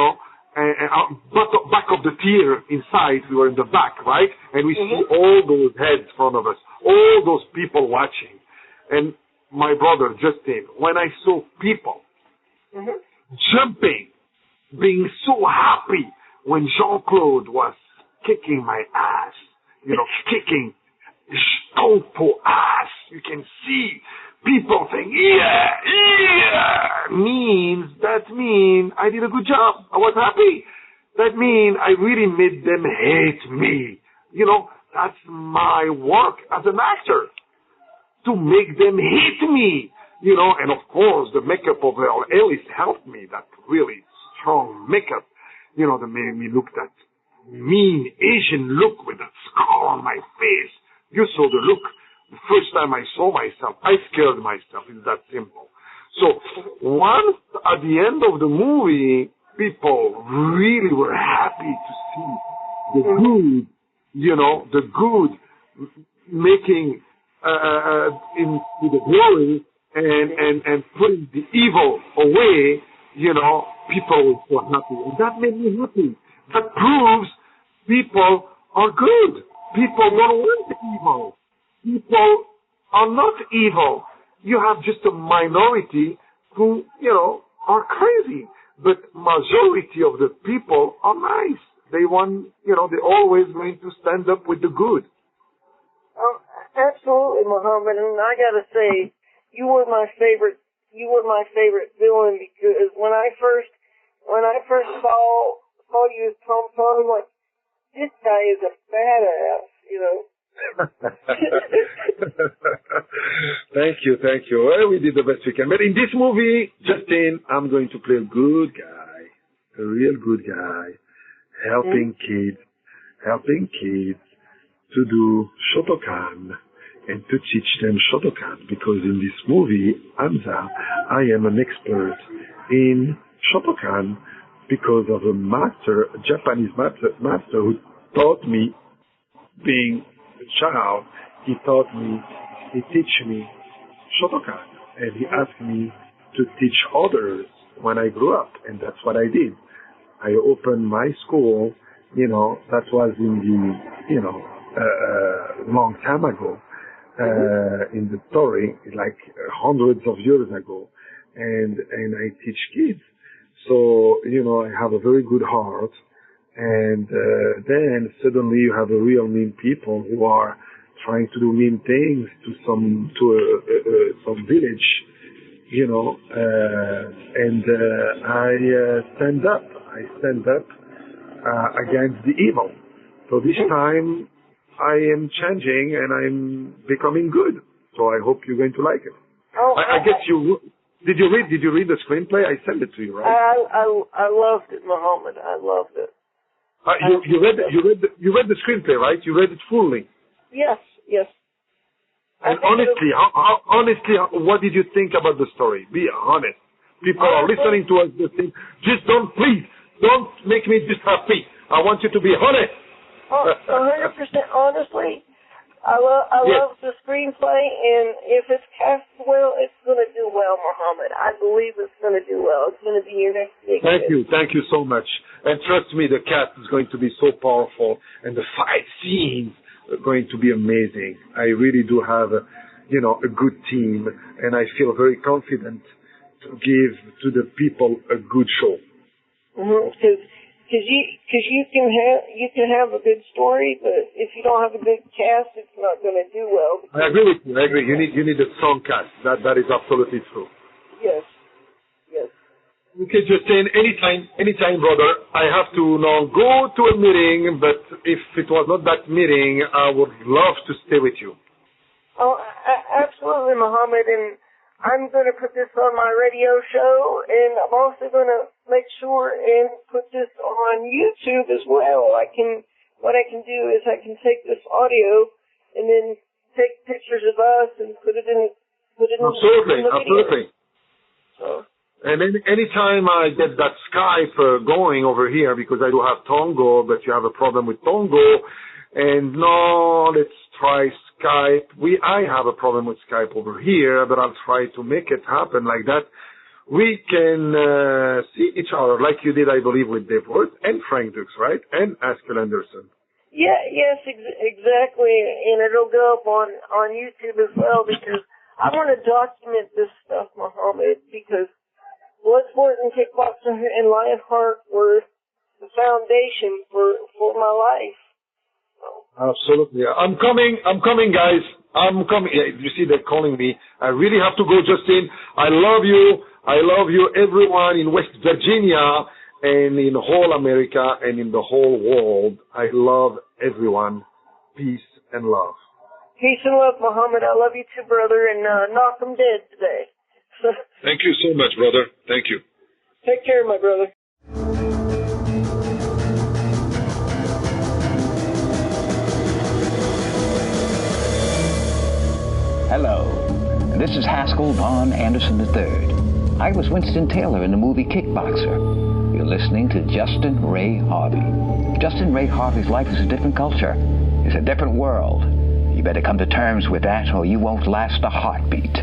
back of the theater inside, we were in the back, right? And we see all those heads in front of us, all those people watching. And my brother, Justin, when I saw people jumping, being so happy when Jean-Claude was kicking my ass, kicking Stone for ass, you can see people saying, yeah, that means I did a good job. I was happy. That means I really made them hate me. That's my work as an actor. to make them hate me, you know, and of course the makeup of Ellis helped me, that really strong makeup, you know, that made me look that mean Asian look with that scar on my face. You saw the look. The first time I saw myself, I scared myself. It's that simple. So once at the end of the movie, people really were happy to see the good, you know, the good making into the glory and putting the evil away, you know, people were so happy. And that made me happy. That proves people are good. People don't want evil. People are not evil. You have just a minority who, you know, are crazy. But majority of the people are nice. They want, you know, they're always going to stand up with the good. Absolutely, Mohammed. And I gotta say, you were my favorite villain, because when I first saw you as Tong, I'm like, this guy is a badass, you know. Thank you. Well, we did the best we can. But in this movie, Justin, I'm going to play a good guy, a real good guy, helping kids to do Shotokan and to teach them Shotokan. Because in this movie, Hamza, I am an expert in Shotokan because of a master, a Japanese master who taught me, being a child, he teach me Shotokan, and he asked me to teach others when I grew up, and that's what I did. I opened my school, you know, that was in the, you know, long time ago, in the story, like hundreds of years ago, and I teach kids. So, you know, I have a very good heart. And then suddenly you have a real mean people who are trying to do mean things to some village, you know, and I stand up against the evil. So this time I am changing and I'm becoming good. So I hope you're going to like it. Oh, I guess you did. You read the screenplay? I sent it to you, right? I loved it, Mohammed. I loved it. You read the screenplay, right? You read it fully. Yes. And honestly, honestly, what did you think about the story? Be honest. People are listening to us. Just don't make me just happy. I want you to be honest. 100% honestly. I love the screenplay, and if it's cast well, it's going to do well, Mohammed. I believe it's going to do well. It's going to be your next big hit. Thank you so much. And trust me, the cast is going to be so powerful, and the fight scenes are going to be amazing. I really do have a good team, and I feel very confident to give to the people a good show. Because you can have a good story, but if you don't have a good cast, it's not going to do well. I agree with you. I agree. You need a strong cast. That is absolutely true. Yes. Okay, Justin. Anytime, brother. I have to now go to a meeting, but if it was not that meeting, I would love to stay with you. Oh, absolutely, Mohammed. And I'm going to put this on my radio show, and I'm also going to make sure and put this on YouTube as well. What I can do is I can take this audio and then take pictures of us and put it in Absolutely. So. And anytime I get that Skype going over here, because I do have Tongo, but you have a problem with Tongo, and no, let's try Skype. I have a problem with Skype over here, but I'll try to make it happen like that. We can see each other like you did, I believe, with Dave Worth and Frank Dukes, right? And Askell Anderson. Yes, exactly. And it'll go up on YouTube as well, because I want to document this stuff, Mohammed, because Bloodsport and Kickboxer and Lionheart were the foundation for my life. Absolutely. I'm coming, guys. I'm coming. Yeah, you see, they're calling me. I really have to go, Justin. I love you, everyone in West Virginia and in whole America and in the whole world. I love everyone. Peace and love. Peace and love, Mohammed. I love you too, brother, and knock 'em dead today. Thank you so much, brother. Thank you. Take care, my brother. Hello, this is Haskell Von Anderson III. I was Winston Taylor in the movie Kickboxer. You're listening to Justin Ray Harvey. Justin Ray Harvey's life is a different culture. It's a different world. You better come to terms with that or you won't last a heartbeat.